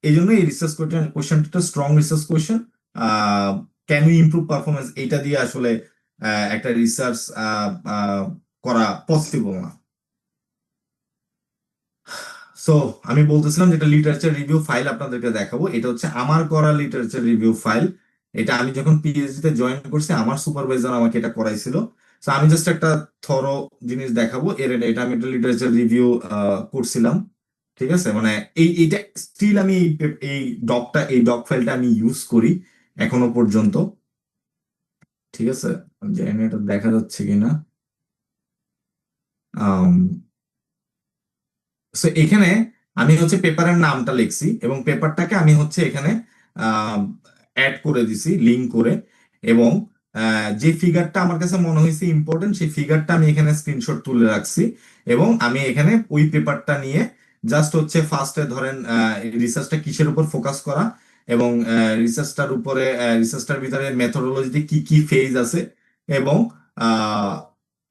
এই জন্য এই রিসার্চ কোয়েশ্চেনটা strong research question. Can you improve performance, এইটা দিয়ে আসলে একটা রিসার্চ করা পসিবল না। সো আমি বলতেছিলাম যেটা লিটারেচার রিভিউ ফাইল আপনাদেরকে দেখাবো, এটা হচ্ছে আমার করা লিটারেচার রিভিউ ফাইল। এটা আমি যখন পিএইচডি তে জয়েন করছি আমার সুপারভাইজার আমাকে এটা করাইছিল। সো আমি জাস্ট একটা থরো জিনিস দেখাবো, এটা আমি একটা লিটারেচার রিভিউ করছিলাম, ঠিক আছে। মানে এইটা স্টিল আমি এই ডক ফাইলটা আমি ইউজ করি এখনো পর্যন্ত, ঠিক আছে। আমি জানি না এটা দেখা যাচ্ছে কিনা। সো এখানে আমি হচ্ছে পেপারের নামটা লিখছি, এবং পেপারটাকে আমি হচ্ছে এখানে অ্যাড করে দিছি লিঙ্ক করে, এবং যে ফিগারটা আমার কাছে মনে হয়েছে ইম্পর্টেন্ট সেই ফিগারটা আমি এখানে স্ক্রিনশট তুলে রাখছি। এবং আমি এখানে ওই পেপারটা নিয়ে জাস্ট হচ্ছে ফার্স্টে ধরেন রিসার্চটা কিসের উপর ফোকাস করা, এবং রিসার্চটার ভিতরে মেথোডোলজিতে কি কি ফেজ আছে, এবং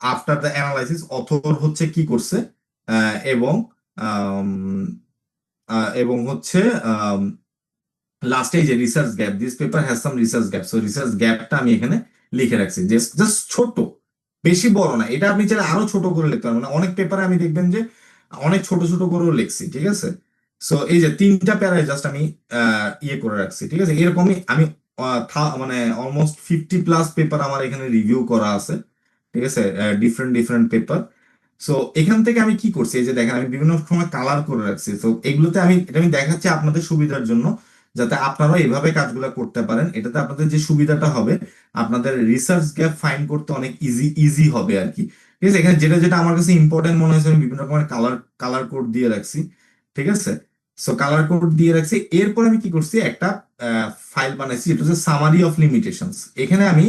আফটার দ্য অ্যানালাইসিস অথর হচ্ছে কি করছে, এবং হচ্ছে লাস্টে যে research gap, this paper has some research gap, so research গ্যাপটা আমি এখানে লিখে রাখছি, জাস্ট ছোট, বেশি বড় না। এটা আপনি চাইলে আরো ছোট করে লিখতে পারেন, মানে অনেক পেপারে আমি দেখবেন যে অনেক ছোট ছোট করেও লিখছি, ঠিক আছে। সো এই যে 3টা প্যারায় জাস্ট আমি ইয়ে করে রাখছি, ঠিক আছে। এরকমই আমি মানে অলমোস্ট 50+ পেপার আমার এখানে রিভিউ করা আছে, ঠিক আছে, ডিফারেন্ট পেপার। সো এখান থেকে আমি কি করছি, এই যে দেখেন আমি বিভিন্ন সময় কালার করে রাখছি। তো এগুলোতে এটা আমি দেখাচ্ছি আপনাদের সুবিধার জন্য, যাতে আপনারাও এইভাবে কাজগুলো করতে পারেন। এটাতে আপনাদের যে সুবিধাটা হবে, আপনাদের রিসার্চ গ্যাপ ফাইন্ড করতে অনেক ইজি হবে আর কি, ঠিক আছে। এখানে যেটা যেটা আমার কাছে ইম্পর্টেন্ট মনে হয়েছে আমি বিভিন্ন রকমের কালার কোড দিয়ে রাখছি, ঠিক আছে। সো কালার কোড দিয়ে রাখছি। এরপর আমি কি করছি, একটা ফাইল বানাইছি, এটা হচ্ছে সামারি অফ লিমিটেশনস। এখানে আমি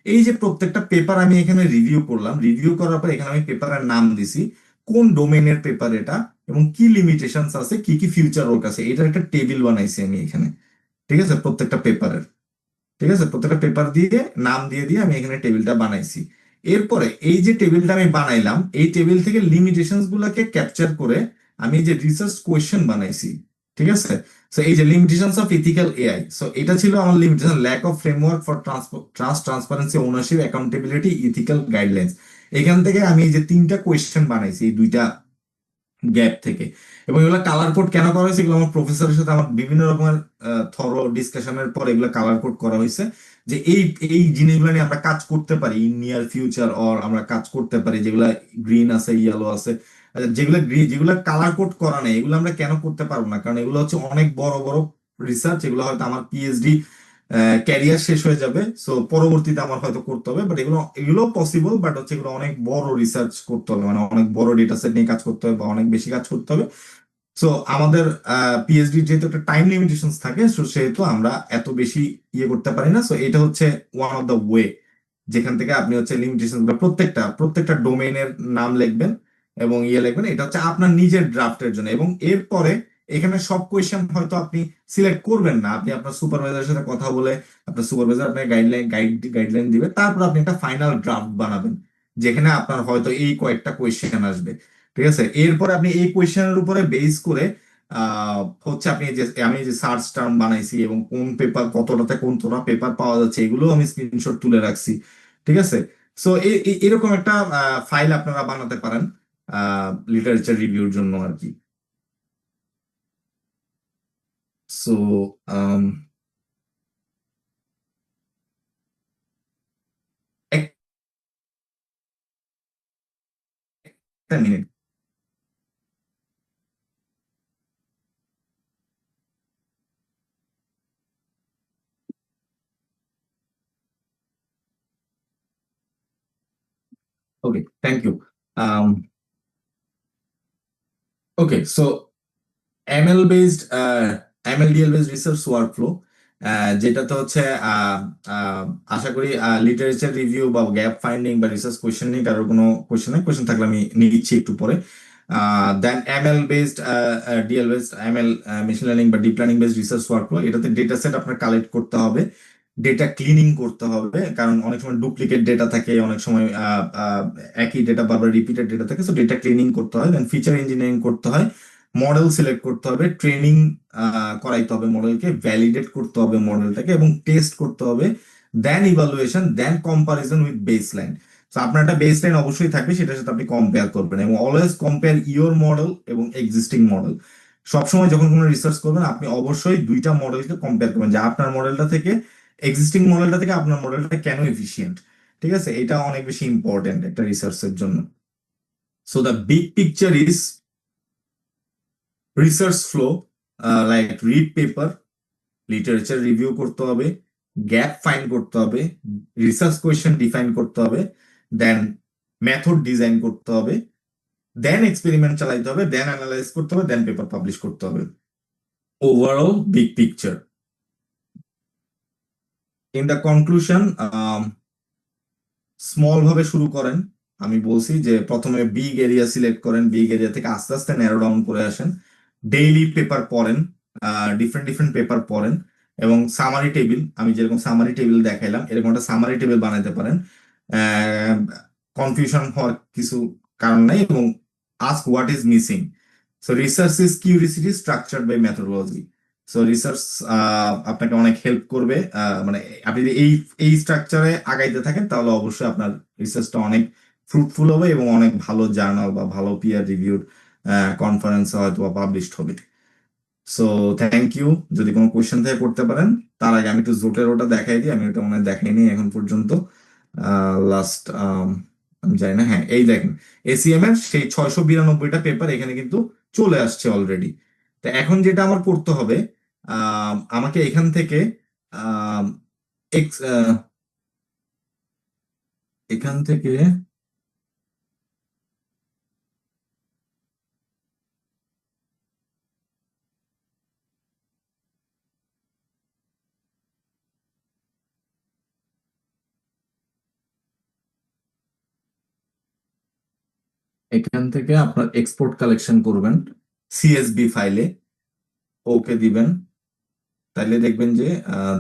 এই যে প্রত্যেকটা পেপার আমি এখানে রিভিউ করলাম, রিভিউ করার পর এখানে আমি পেপারের নাম দিছি, কোন ডোমেইনের পেপার এটা, এবং কি লিমিটেশনস আছে, কি কি ফিউচার ওয়ার্ক আছে, এটার একটা টেবিল বানাইছি আমি এখানে। ঠিক আছে, প্রত্যেকটা পেপারের, ঠিক আছে, প্রত্যেকটা পেপার দিয়ে নাম দিয়ে দিয়ে আমি এখানে টেবিলটা বানাইছি। এরপরে এই যে টেবিলটা আমি বানাইলাম, এই টেবিল থেকে লিমিটেশনস গুলাকে ক্যাপচার করে আমি এই যে রিসার্চ কোয়েশ্চেন বানাইছি। ঠিক আছে, সো এই যে limitations of ethical AI, so এটা ছিল আমার limitation, lack of framework for trust, transparency, ownership, accountability, ethical guidelines. এখান থেকে আমি এই যে 3টা কোয়েশ্চেন বানাইছি এই 2টা গ্যাপ থেকে। এবং এগুলো কালার কোড কেন করা হয়েছে, এগুলো আমার প্রফেসরের সাথে আমার বিভিন্ন রকমের থরো ডিসকাশনের পর এগুলো কালার কোড করা হয়েছে, যে এই এই জিনিসগুলো নিয়ে আমরা কাজ করতে পারি ইন নিয়ার ফিউচার, অর আমরা কাজ করতে পারি যেগুলা গ্রিন আছে, ইয়েলো আছে। যেগুলো গ্রিন, যেগুলো কালার কোড করা নেই, এগুলো আমরা কেন করতে পারবো না? কারণ এগুলো হচ্ছে অনেক বড় বড় রিসার্চ, এগুলো হয়তো আমার পিএইচডি ক্যারিয়ার শেষ হয়ে যাবে, সো পরবর্তীতে আমার হয়তো করতে হবে, বাট এগুলো এগুলো পসিবল, বাট হচ্ছে এগুলো অনেক বড় রিসার্চ করতে হবে, মানে অনেক বড় ডেটা সেট নিয়ে কাজ করতে হবে বা অনেক বেশি কাজ করতে হবে। সো আমাদের পিএইচডি যেহেতু একটা টাইম লিমিটেশন থাকে, সো সেহেতু আমরা এত বেশি ইয়ে করতে পারি না। সো এটা হচ্ছে ওয়ান অফ দ্য ওয়ে যেখান থেকে আপনি হচ্ছে লিমিটেশন বা প্রত্যেকটা প্রত্যেকটা ডোমেইনের নাম লিখবেন এবং ইয়ে লিখবেন, এটা হচ্ছে আপনার নিজের ড্রাফটের জন্য। এবং এরপরে এখানে সব কোয়েশ্চেন হয়তো আপনি সিলেক্ট করবেন না, আপনি আপনার সুপারভাইজারের সাথে কথা বলে আপনার সুপারভাইজার আপনার গাইডলাইন দিবে, তারপর আপনি একটা ফাইনাল ড্রাফট বানাবেন যেখানে আপনার হয়তো এই কয়েকটা কোয়েশ্চেন আসবে। ঠিক আছে, এরপরে আপনি এই কোয়েশ্চেনের উপরে বেস করে হচ্ছে আপনি যে আমি যে সার্চ টার্ম বানাইছি এবং কোন পেপার কতটাতে কোনটা পেপার পাওয়া যাচ্ছে, এগুলো আমি স্ক্রিনশট তুলে রাখছি। ঠিক আছে, সো এরকম একটা ফাইল আপনারা বানাতে পারেন লিটারেচার রিভিউর জন্য আর কি। সো একটা minute. Okay, thank you. Okay, so ML based ML DL based research workflow, যেটাতে হচ্ছে আহ, আহ, আশা করি লিটারেচার রিভিউ বা গ্যাপ ফাইন্ডিং বা রিসার্চ কোয়েশ্চেন নিয়ে কারোর কোনো কোয়েশ্চেন নেই, কোয়েশ্চেন থাকলে আমি নিচ্ছি একটু পরে। Then ML based DL based ML machine learning বা deep learning based research workflow, এটাতে ডেটা সেট আপনার কালেক্ট করতে হবে, ডেটা ক্লিনিং করতে হবে, কারণ অনেক সময় ডুপ্লিকেট ডেটা থাকে, অনেক সময় একই ডেটা বারবার রিপিটেড ডেটা থাকে, সো ডেটা ক্লিনিং করতে হয়। দেন ফিচার ইঞ্জিনিয়ারিং করতে হয়, মডেল সিলেক্ট করতে হবে, ট্রেনিং করাইতে হবে মডেলকে, ভ্যালিডেট করতে হবে মডেলটাকে এবং টেস্ট করতে হবে, then evaluation, then comparison with baseline. তো আপনার একটা বেসলাইন অবশ্যই থাকবে, সেটার সাথে আপনি কম্পেয়ার করবেন এবং অলওয়েজ কম্পেয়ার ইওর মডেল এবং এক্সিস্টিং মডেল। সবসময় যখন কোনো রিসার্চ করবেন আপনি অবশ্যই 2টা মডেলকে কম্পেয়ার করবেন, যে আপনার মডেলটা থেকে এক্সিস্টিং মডেলটা থেকে আপনার মডেলটা কেন এফিসিয়েন্ট। ঠিক আছে, এটা অনেক বেশি ইম্পর্টেন্ট একটা রিসার্চের জন্য। So the big picture is research flow, like read paper, literature review করতে হবে, গ্যাপ ফাইন্ড করতে হবে, রিসার্চ কোয়েশ্চেন ডিফাইন করতে হবে, দেন মেথড ডিজাইন করতে হবে, দেন এক্সপেরিমেন্ট চালাইতে হবে, দেন অ্যানালাইজ করতে হবে, দেন পেপার পাবলিশ করতে হবে। Overall big picture. In the conclusion, small ভাবে শুরু করেন। আমি বলছি যে প্রথমে বিগ এরিয়া সিলেক্ট করেন, বিগ এরিয়া থেকে আস্তে আস্তে ন্যারো ডাউন করে আসেন, ডেইলি পেপার পড়েন, ডিফারেন্ট ডিফারেন্ট পেপার পড়েন এবং সামারি টেবিল, আমি যেরকম সামারি টেবিল দেখাইলাম এরকম একটা সামারি টেবিল বানাইতে পারেন। কনফিউশন হওয়ার কিছু কারণ নাই এবং ask what is missing. So research is curiosity structured by methodology. So research আপনাকে অনেক হেল্প করবে, মানে আপনি যদি এই এই স্ট্রাকচারে আগাইতে থাকেন তাহলে অবশ্যই আপনার রিসার্চটা অনেক ফ্রুটফুল হবে এবং অনেক ভালো জার্নাল বা ভালো পিয়ার রিভিউড কনফারেন্স হয়তো বা পাবলিশড হবে। সো থ্যাংক ইউ, যদি কোনো কোয়েশ্চেন থাকে করতে পারেন। তার আগে আমি একটু জোটেরোটা দেখাই দিই, আমি ওটা মনে হয় দেখাইনি এখন পর্যন্ত। লাস্ট আমি জানি না, হ্যাঁ এই দেখেন এসিএম এর সেই 692টা পেপার এখানে কিন্তু চলে আসছে অলরেডি। তো এখন যেটা আমার করতে হবে, আমাকে এখান থেকে আম, ex- আহ, এখান থেকে এখান থেকে আপনার এক্সপোর্ট কালেকশন করবেন সিএসবি ফাইলে, ওকে দিবেন, তাইলে দেখবেন যে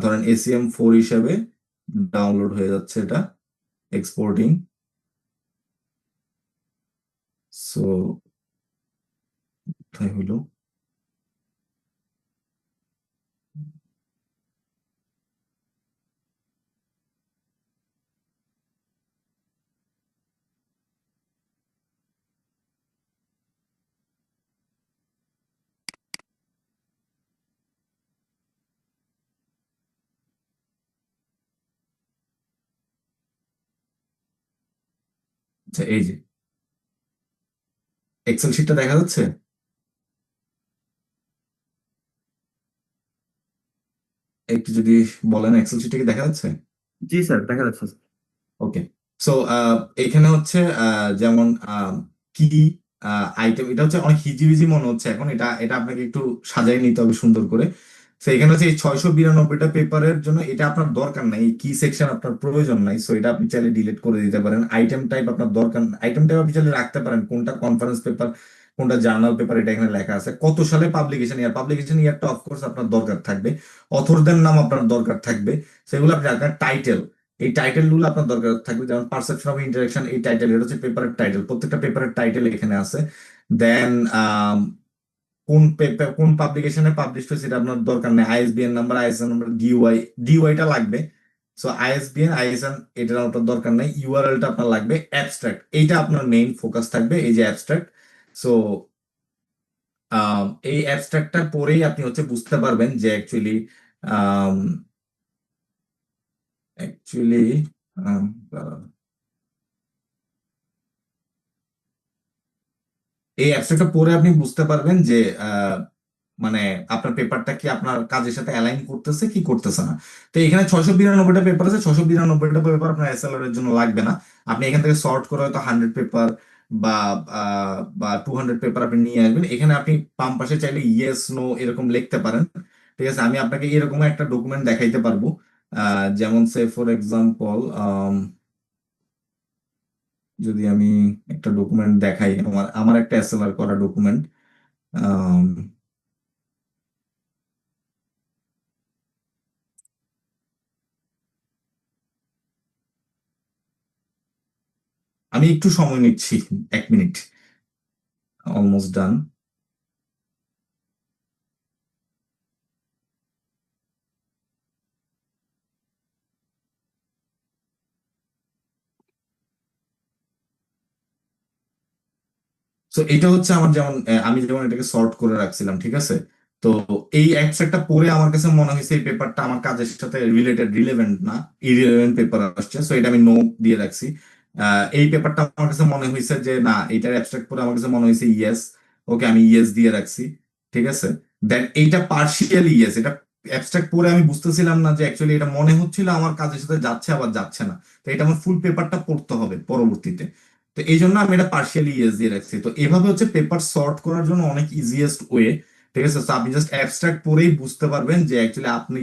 ধরেন ACM4 হিসাবে ডাউনলোড হয়ে যাচ্ছে এটা, এক্সপোর্টিং। সো কোথায় হলো, আচ্ছা এই যে এক্সেল শিটটা দেখা যাচ্ছে। একটু যদি বলেন এক্সেল শিটটা কি দেখা যাচ্ছে? জি স্যার, দেখা যাচ্ছে। ওকে। সো এখানে হচ্ছে যেমন কি আইটেম, এটা হচ্ছে অনেক হিজিবিজি মনে হচ্ছে এখন, এটা এটা আপনাকে একটু সাজাই নিতে হবে সুন্দর করে। তো এখানে হচ্ছে এই 692টা পেপারের জন্য এটা আপনার দরকার নাই, এই কি সেকশন আপনার প্রয়োজন নাই, সো এটা আপনি চাইলে ডিলিট করে দিতে পারেন। আইটেম টাইপ আপনার দরকার, আইটেম টাইপ আপনি চাইলে রাখতে পারেন, কোনটা কনফারেন্স পেপার কোনটা জার্নাল পেপার এটা এখানে লেখা আছে। কত সালে পাবলিকেশন ইয়ার, পাবলিকেশন ইয়ারটা অফকোর্স আপনার দরকার থাকবে। অথরদের নাম আপনার দরকার থাকবে, সেগুলো আপনি রাখবেন। টাইটেল, এই টাইটেল গুলো আপনার দরকার থাকবে, যেমন পারসেপশন অফ ইন্টারেকশন, এই টাইটেল, এটা হচ্ছে পেপারের টাইটেল, প্রত্যেকটা পেপারের টাইটেল এখানে আছে। দেন কোন পেপার কোন পাবলিকেশনে পাবলিশ হয়েছে এটা আপনার দরকার নেই। আইএসবিএন নাম্বার, আইএসএন নাম্বার, ডিওয়াইটা লাগবে। সো আইএসবিএন আইএসএন এটার আপনার দরকার নেই। ইউআরএলটা আপনার লাগবে। অ্যাবস্ট্রাক্ট, এইটা আপনার মেইন ফোকাস থাকবে, এই যে অ্যাবস্ট্রাক্ট। সো এই অ্যাবস্ট্রাক্টটা পরেই আপনি হচ্ছে বুঝতে পারবেন যে অ্যাকচুয়ালি অ্যাকচুয়ালি এই অ্যাবস্ট্রাক্টটা পড়ে আপনি বুঝতে পারবেন যে মানে আপনার পেপারটা কি আপনার কাজের সাথে অ্যালাইন করতেছে কি করতেছে না। তো এখানে 692টা পেপার আছে, 692টা পেপার আপনার এসএলআর এর জন্য লাগবে না। আপনি এখান থেকে সর্ট করে হয়তো 100 পেপার বা বা 200 পেপার আপনি নিয়ে আসবেন। এখানে আপনি বাম পাশে চাইলে ইয়েস নো এরকম লিখতে পারেন। ঠিক আছে, আমি আপনাকে এরকম একটা ডকুমেন্ট দেখাইতে পারবো। যেমন সে ফর এক্সাম্পল যদি আমি একটা ডকুমেন্ট দেখাই, আমার আমার একটা এসএলআর করা ডকুমেন্ট, আমি একটু সময় নিচ্ছি, 1 মিনিট, অলমোস্ট ডান। তো এটা হচ্ছে আমার যেমন আমি যেমন এটাকে সর্ট করে রাখছিলাম, ঠিক আছে। তো এই অ্যাবস্ট্রাক্টটা পড়ে আমার কাছে মনে হয়েছে এই পেপারটা আমার কাজের সাথে রিলেভেন্ট না, ইরিলেভেন্ট পেপার আসছে, সো এটা আমি নো দিয়ে রাখছি। এই পেপারটা আমার কাছে মনে হয়েছে যে না, এটার অ্যাবস্ট্রাক্ট পড়ে আমার কাছে মনে হয়েছে ইয়েস, ওকে আমি ইয়েস দিয়ে রাখছি। ঠিক আছে, দেন এইটা পার্শিয়ালি ইয়েস, এটা অ্যাবস্ট্রাক্ট পড়ে আমি বুঝতেছিলাম না যে অ্যাকচুয়ালি এটা মনে হচ্ছিল আমার কাজের সাথে যাচ্ছে আবার যাচ্ছে না। তো এটা আমার ফুল পেপারটা পড়তে হবে পরবর্তীতে, তো এই জন্য আমি এটা পার্শিয়ালি ইয়েস দিয়ে রাখছি। তো এভাবে হচ্ছে পেপার সর্ট করার জন্য অনেক ইজিয়েস্ট ওয়ে। ঠিক আছে, তো আপনি জাস্ট অ্যাবস্ট্রাক্ট পড়েই বুঝতে পারবেন যে অ্যাকচুয়ালি আপনি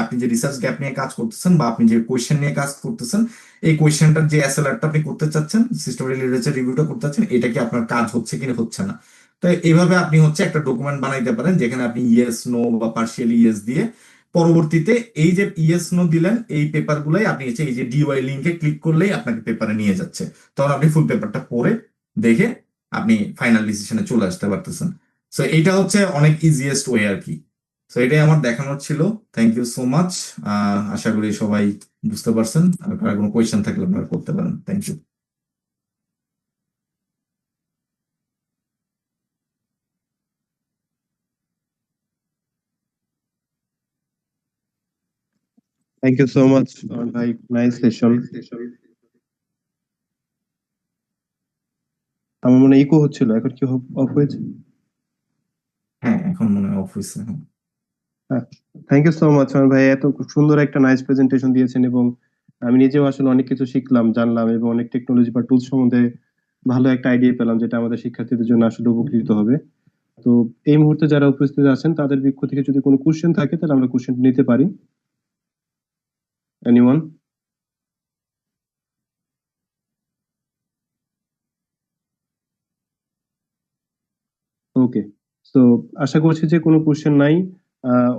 আপনি যে রিসার্চ গ্যাপ নিয়ে কাজ করতেছেন বা আপনি যে কোয়েশ্চেন নিয়ে কাজ করতেছেন, এই কোয়েশ্চেনটার যে এসএলআরটা আপনি করতে চাচ্ছেন, সিস্টেমেটিক লিটারেচার রিভিউটা করতে চাচ্ছেন, এটা কি আপনার কাজ হচ্ছে কিনা হচ্ছে না। তো এইভাবে আপনি হচ্ছে একটা ডকুমেন্ট বানাইতে পারেন যেখানে আপনি ইয়েস নো বা পার্শিয়ালি ইয়েস দিয়ে পরবর্তীতে এই যে ইয়েস নো দিলেন এই পেপার গুলাই আপনি হচ্ছে এই যে ডিওয়াই লিঙ্কে ক্লিক করলেই আপনাকে পেপারে নিয়ে যাচ্ছে। তখন আপনি ফুল পেপারটা পড়ে দেখে আপনি ফাইনাল ডিসিশনে চলে আসতে পারতেছেন। সো এইটা হচ্ছে অনেক ইজিয়েস্ট ওয়ে আর কি। সো এটাই আমার দেখানোর ছিল। Thank you so much. আশা করি সবাই বুঝতে পারছেন। আপনার কোনো কোয়েশ্চেন থাকলে আপনারা করতে পারেন। Thank you. Thank you so much ভাই, নাইস সেশন। আমার মনে ইকো হচ্ছিল, এখন কি অফ হয়েছে? হ্যাঁ, এখন মনে হয় অফ হয়েছে। থ্যাংক ইউ সো মাচ ভাই, এত সুন্দর একটা নাইস প্রেজেন্টেশন দিয়েছেন এবং আমি নিজেও আসলে অনেক কিছু শিখলাম, জানলাম এবং অনেক টেকনোলজি বা টুলস সম্বন্ধে ভালো একটা আইডিয়া পেলাম যেটা আমাদের শিক্ষার্থীদের জন্য আসলে উপকৃত হবে। তো এই মুহূর্তে যারা উপস্থিত আছেন তাদের পক্ষ থেকে যদি কোনো কোশ্চেন থাকে তাহলে আমরা কোশ্চেন নিতে পারি। এনিওয়ান? তো আশা করছি যে কোনো কোশ্চেন নাই।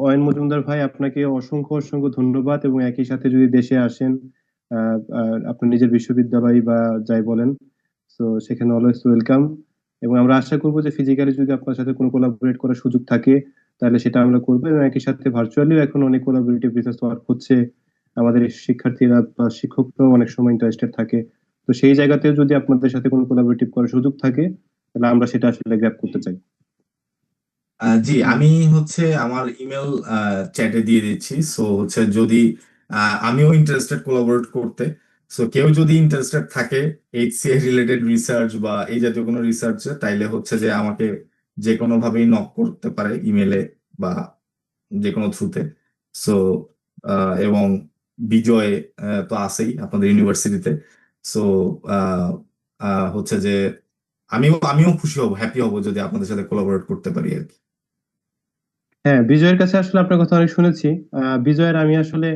অয়ন মজুমদার ভাই, আপনাকে অসংখ্য অসংখ্য ধন্যবাদ, এবং একই সাথে যদি দেশে আসেন, আপনার নিজের বিশ্ববিদ্যালয় বা যাই বলেন, তো সেখানে অলওয়েজ ওয়েলকাম। এবং আমরা আশা করবো যে ফিজিক্যালি যদি আপনার সাথে কোনো কোলাবোরেট করার সুযোগ থাকে, তাহলে সেটা আমরা করবো। এবং একই সাথে ভার্চুয়ালিও এখন অনেক কোলাবোরেটিভ রিসার্চ ওয়ার্ক হচ্ছে, আমাদের শিক্ষার্থীরা বা শিক্ষকরাও অনেক সময় ইন্টারেস্টেড থাকে। তো সেই জায়গাতেও যদি আপনাদের সাথে কোনো কোলাবোরেটিভ করার সুযোগ থাকে, তাহলে আমরা সেটা আসলে গ্র্যাব করতে চাই। জি, আমি হচ্ছে আমার ইমেল চ্যাটে দিয়ে দিচ্ছি। সো হচ্ছে যদি আমিও ইন্টারেস্টেড কোলাবোরেট করতে, সো কেউ যদি ইন্টারেস্টেড থাকে এইচসিআই রিলেটেড রিসার্চ বা এই জাতীয় কোনো রিসার্চে, তাইলে হচ্ছে যে আমাকে যে কোনো ভাবেই নক করতে পারে ইমেলে বা যে কোনো থ্রুতে। সো এবং বিজয় তো আছেই আপনাদের ইউনিভার্সিটিতে। সো হচ্ছে যে আমিও খুশি হব, হ্যাপি হব যদি আপনাদের সাথে কোলাবোরেট করতে পারি আর কি। হ্যাঁ, বিজয়ের কাছে আসলে আপনার কথা অনেক শুনেছি। বিজয়ের আমি আসলে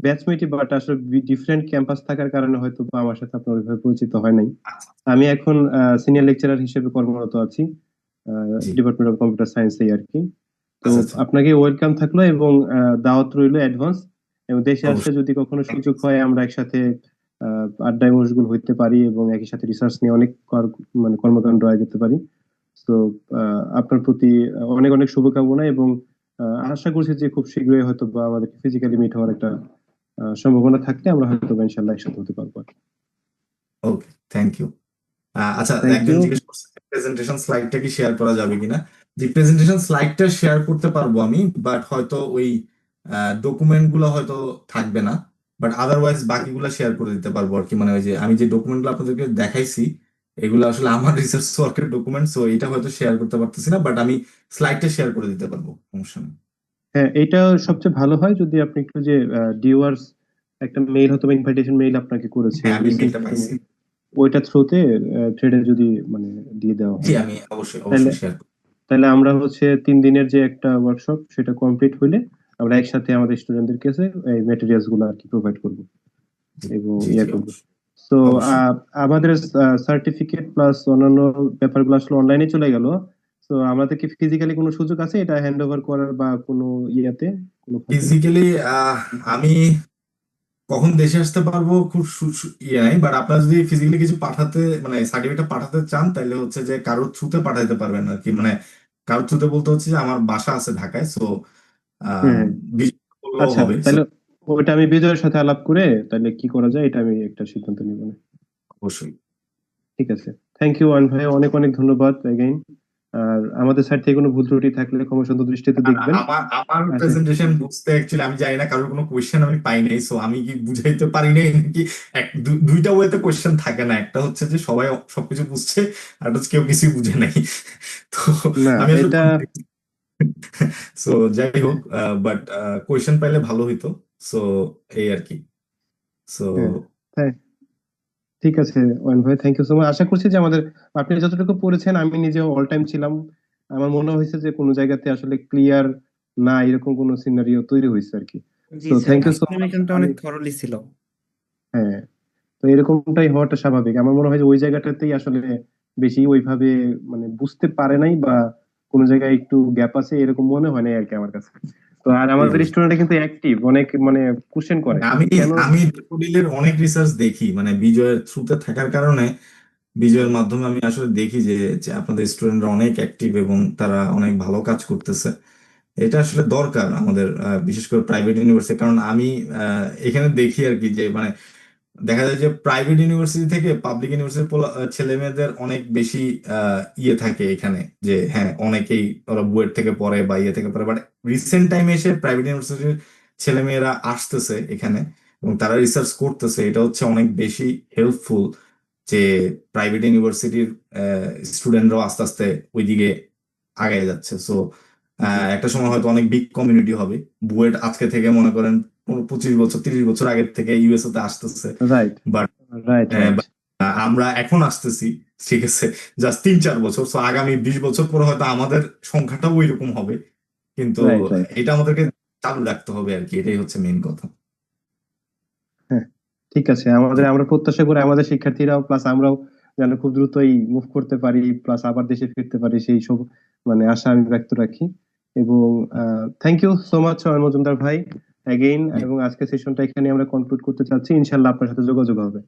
ব্যাচমেটই, বাট আসলে ডিফারেন্ট ক্যাম্পাস থাকার কারণে হয়তো বা আমার সাথে আপনার ওইভাবে পরিচিত হয় নাই। আচ্ছা, আমি এখন সিনিয়র লেকচারার হিসেবে কর্মরত আছি জি, ডিপার্টমেন্ট অফ কম্পিউটার সায়েন্সে আর কি। তো আচ্ছা, আচ্ছা, আপনাকে ওয়েলকাম থাকলো, এবং দাওয়াত রইলো অ্যাডভান্স। এবং দেশে আসলে অবশ্যই। যদি কখনো সুযোগ হয়, আমরা একসাথে আড্ডায় মশগুল হইতে পারি এবং একই সাথে রিসার্চ নিয়ে অনেক মানে কর্মকাণ্ড আয়োজিত পারি। তো আপনার প্রতি অনেক অনেক শুভকামনা, এবং আশা করছি যে খুব শীঘ্রই হয়তো বা আমাদের ফিজিক্যালি মিট হওয়ার একটা সম্ভাবনা থাকলে আমরা হয়তো বা ইনশাল্লাহ একসাথে হতে পারবো। ওকে, থ্যাংক ইউ। আচ্ছা, থ্যাংক একজন ইউ। জিজ্ঞেস করছে প্রেজেন্টেশন স্লাইডটা কি শেয়ার করা যাবে কিনা। যে প্রেজেন্টেশন স্লাইডটা শেয়ার করতে পারবো আমি, বাট হয়তো ওই ডকুমেন্ট গুলো হয়তো থাকবে না, বাট আদারওয়াইজ বাকিগুলো শেয়ার করে দিতে পারবো আর কি। মানে ওই যে আমি যে ডকুমেন্টগুলো আপনাদেরকে দেখাইছি, এগুলো আসলে আমার রিসার্চ ওয়ার্কের ডকুমেন্ট, সো এটা হয়তো শেয়ার করতে পারতেছি না, বাট আমি স্লাইডটা শেয়ার করে দিতে পারবো, সমস্যা নেই। হ্যাঁ, এটা সবচেয়ে ভালো হয় যদি আপনি একটু যে ডিওয়ার্স একটা মেইল হয়তো ইনভাইটেশন মেইল আপনাকে করেছে হ্যাঁ, আমি মেলটা রিসেন্টলি, পাইছি। ওইটা থ্রুতে থ্রেডে যদি মানে দিয়ে দেওয়া জি, হয়, আমি অবশ্যই তাহলে অবশ্যই শেয়ার করবো। তাহলে আমরা হচ্ছে 3 দিনের যে একটা ওয়ার্কশপ, সেটা কমপ্লিট হইলে আমরা একসাথে আমাদের স্টুডেন্টদের কাছে এই ম্যাটেরিয়ালস গুলো আর কি প্রোভাইড করবো জি, এবং জি, ইয়া জি, করবো। অবশ্যই তো অবশ্যই। আমাদের সার্টিফিকেট প্লাস অন্যান্য ব্যাপারগুলো আসলে অনলাইনে চলে গেল। তো আমাদের কি ফিজিক্যালি কোনো সুযোগ আছে এটা হ্যান্ড ওভার করার বা কোনো ইয়াতে, কোনো খাতে? ফিজিক্যালি আমি কখন দেশে আসতে পারবো খুব ইয়ে নাই, বাট আপনারা যদি ফিজিক্যালি কিছু পাঠাতে মানে সার্টিফিকেট পাঠাতে চান, তাহলে হচ্ছে যে কারোর থ্রুতে পাঠাতে পারবেন আর কি। মানে কারোর থ্রুতে বলতে হচ্ছে যে আমার বাসা আছে ঢাকায়, সো হ্যাঁ, হ্যাঁ। করলেও আচ্ছা, হবে। সো তাহলে ওইটা আমি বিজয়ের সাথে আলাপ করে তাহলে কি করা যায় এটা আমি একটা সিদ্ধান্ত নিব না। অবশ্যই। ঠিক আছে, থ্যাংক ইউ ওয়ান ভাই, অনেক অনেক ধন্যবাদ এগেইন। আর আমাদের সাইড থেকে কোনো ভুল ত্রুটি থাকলে ক্ষমা সুন্দর দৃষ্টিতে আর দেখবেন। আমার আমার আচ্ছা। প্রেজেন্টেশন বুঝতে অ্যাকচুয়ালি আমি জানি না, কারোর কোনো কোয়েশ্চেন আমি পাই নাই, সো আমি কি বুঝাইতে পারি নাই নাকি দুইটা ওয়েতে কোয়েশ্চেন থাকে না, একটা হচ্ছে যে সবাই সবকিছু বুঝছে, আর একটা হচ্ছে কেউ কিছুই বুঝে নাই। তো না, আমি আসলে এটা সো যাই হোক, বাট কোয়েশ্চেন পাইলে ভালো হইতো। সো এই আর কি। সো হ্যাঁ, তাই। ঠিক আছে ওয়ান ভাই, থ্যাংক ইউ সো মাচ। আশা করছি যে আমাদের, আপনি যতটুকু পড়েছেন, আমি নিজে অল টাইম ছিলাম, আমার মনে হয়েছে যে কোনো জায়গাতে আসলে ক্লিয়ার না, এরকম কোনো সিনারিও তৈরি হয়েছে আর কি। জি তো sir, thank you so much. এক্সপ্লেনেশনটা আমি অনেক থরলি ছিল। হ্যাঁ, তো এরকমটাই হওয়াটা স্বাভাবিক। আমার মনে হয় যে ওই জায়গাটাতেই আসলে বেশি ওইভাবে মানে বুঝতে পারে নাই, বা কোনো জায়গায় একটু গ্যাপ আছে এরকম মনে হয় নাই আর কি আমার কাছে। তো আর জি, আমাদের জি। স্টুডেন্ট কিন্তু অ্যাক্টিভ, অনেক মানে কোশ্চেন করে আমি কেন। আমি ড্যাফোডিলের অনেক রিসার্চ দেখি, মানে বিজয়ের থ্রুতে থাকার কারণে বিজয়ের মাধ্যমে আমি আসলে দেখি যে যে আপনাদের স্টুডেন্টরা অনেক অ্যাক্টিভ এবং তারা অনেক ভালো কাজ করতেছে। এটা আসলে দরকার আমাদের, বিশেষ করে প্রাইভেট ইউনিভার্সিটি। কারণ আমি এখানে দেখি আর কি যে মানে দেখা যায় যে প্রাইভেট ইউনিভার্সিটি থেকে পাবলিক ইউনিভার্সিটির ছেলে মেয়েদের অনেক বেশি ইয়ে থাকে এখানে, যে হ্যাঁ অনেকেই ওরা বুয়েট থেকে পড়ে বা ইয়ে থেকে পড়ে, বাট রিসেন্ট টাইমে এসে প্রাইভেট ইউনিভার্সিটির ছেলে মেয়েরা আসতেছে এখানে এবং তারা রিসার্চ করতেছে। এটা হচ্ছে অনেক বেশি হেল্পফুল যে প্রাইভেট ইউনিভার্সিটির স্টুডেন্টরাও আস্তে আস্তে ওইদিকে আগায় যাচ্ছে। সো একটা সময় হয়তো অনেক বিগ কমিউনিটি হবে। বুয়েট আজকে থেকে মনে করেন 25 বছর 30 বছর আগের থেকে ইউএসএ তে আসতেছে, রাইট, বাট রাইট, রাইট, আমরা এখন আসতেছি, ঠিক আছে, জাস্ট 3-4 বছর। সো আগামী 20 বছর পরে হয়তো আমাদের সংখ্যাটাও ওই রকম হবে, কিন্তু রাইট, রাইট। এটা আমাদেরকে চালু রাখতে হবে আর কি, এটাই হচ্ছে মেইন কথা। হ্যাঁ, ঠিক আছে, জি, আমরা প্রত্যাশা করি আমাদের শিক্ষার্থীরাও প্লাস আমরাও যেন খুব দ্রুতই মুভ করতে পারি, প্লাস আবার দেশে ফিরতে পারি, সেই সব মানে আশা আমি ব্যক্ত রাখি। এবং thank you so much Ayan Majumdar ভাই অ্যাগেইন। জি। এবং আজকে সেশনটা এখানে আমরা কনক্লুড করতে চাচ্ছি, ইনশাল্লাহ আপনার সাথে যোগাযোগ হবে।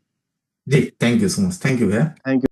জি, thank you so much, thank you ভাইয়া। Thank you.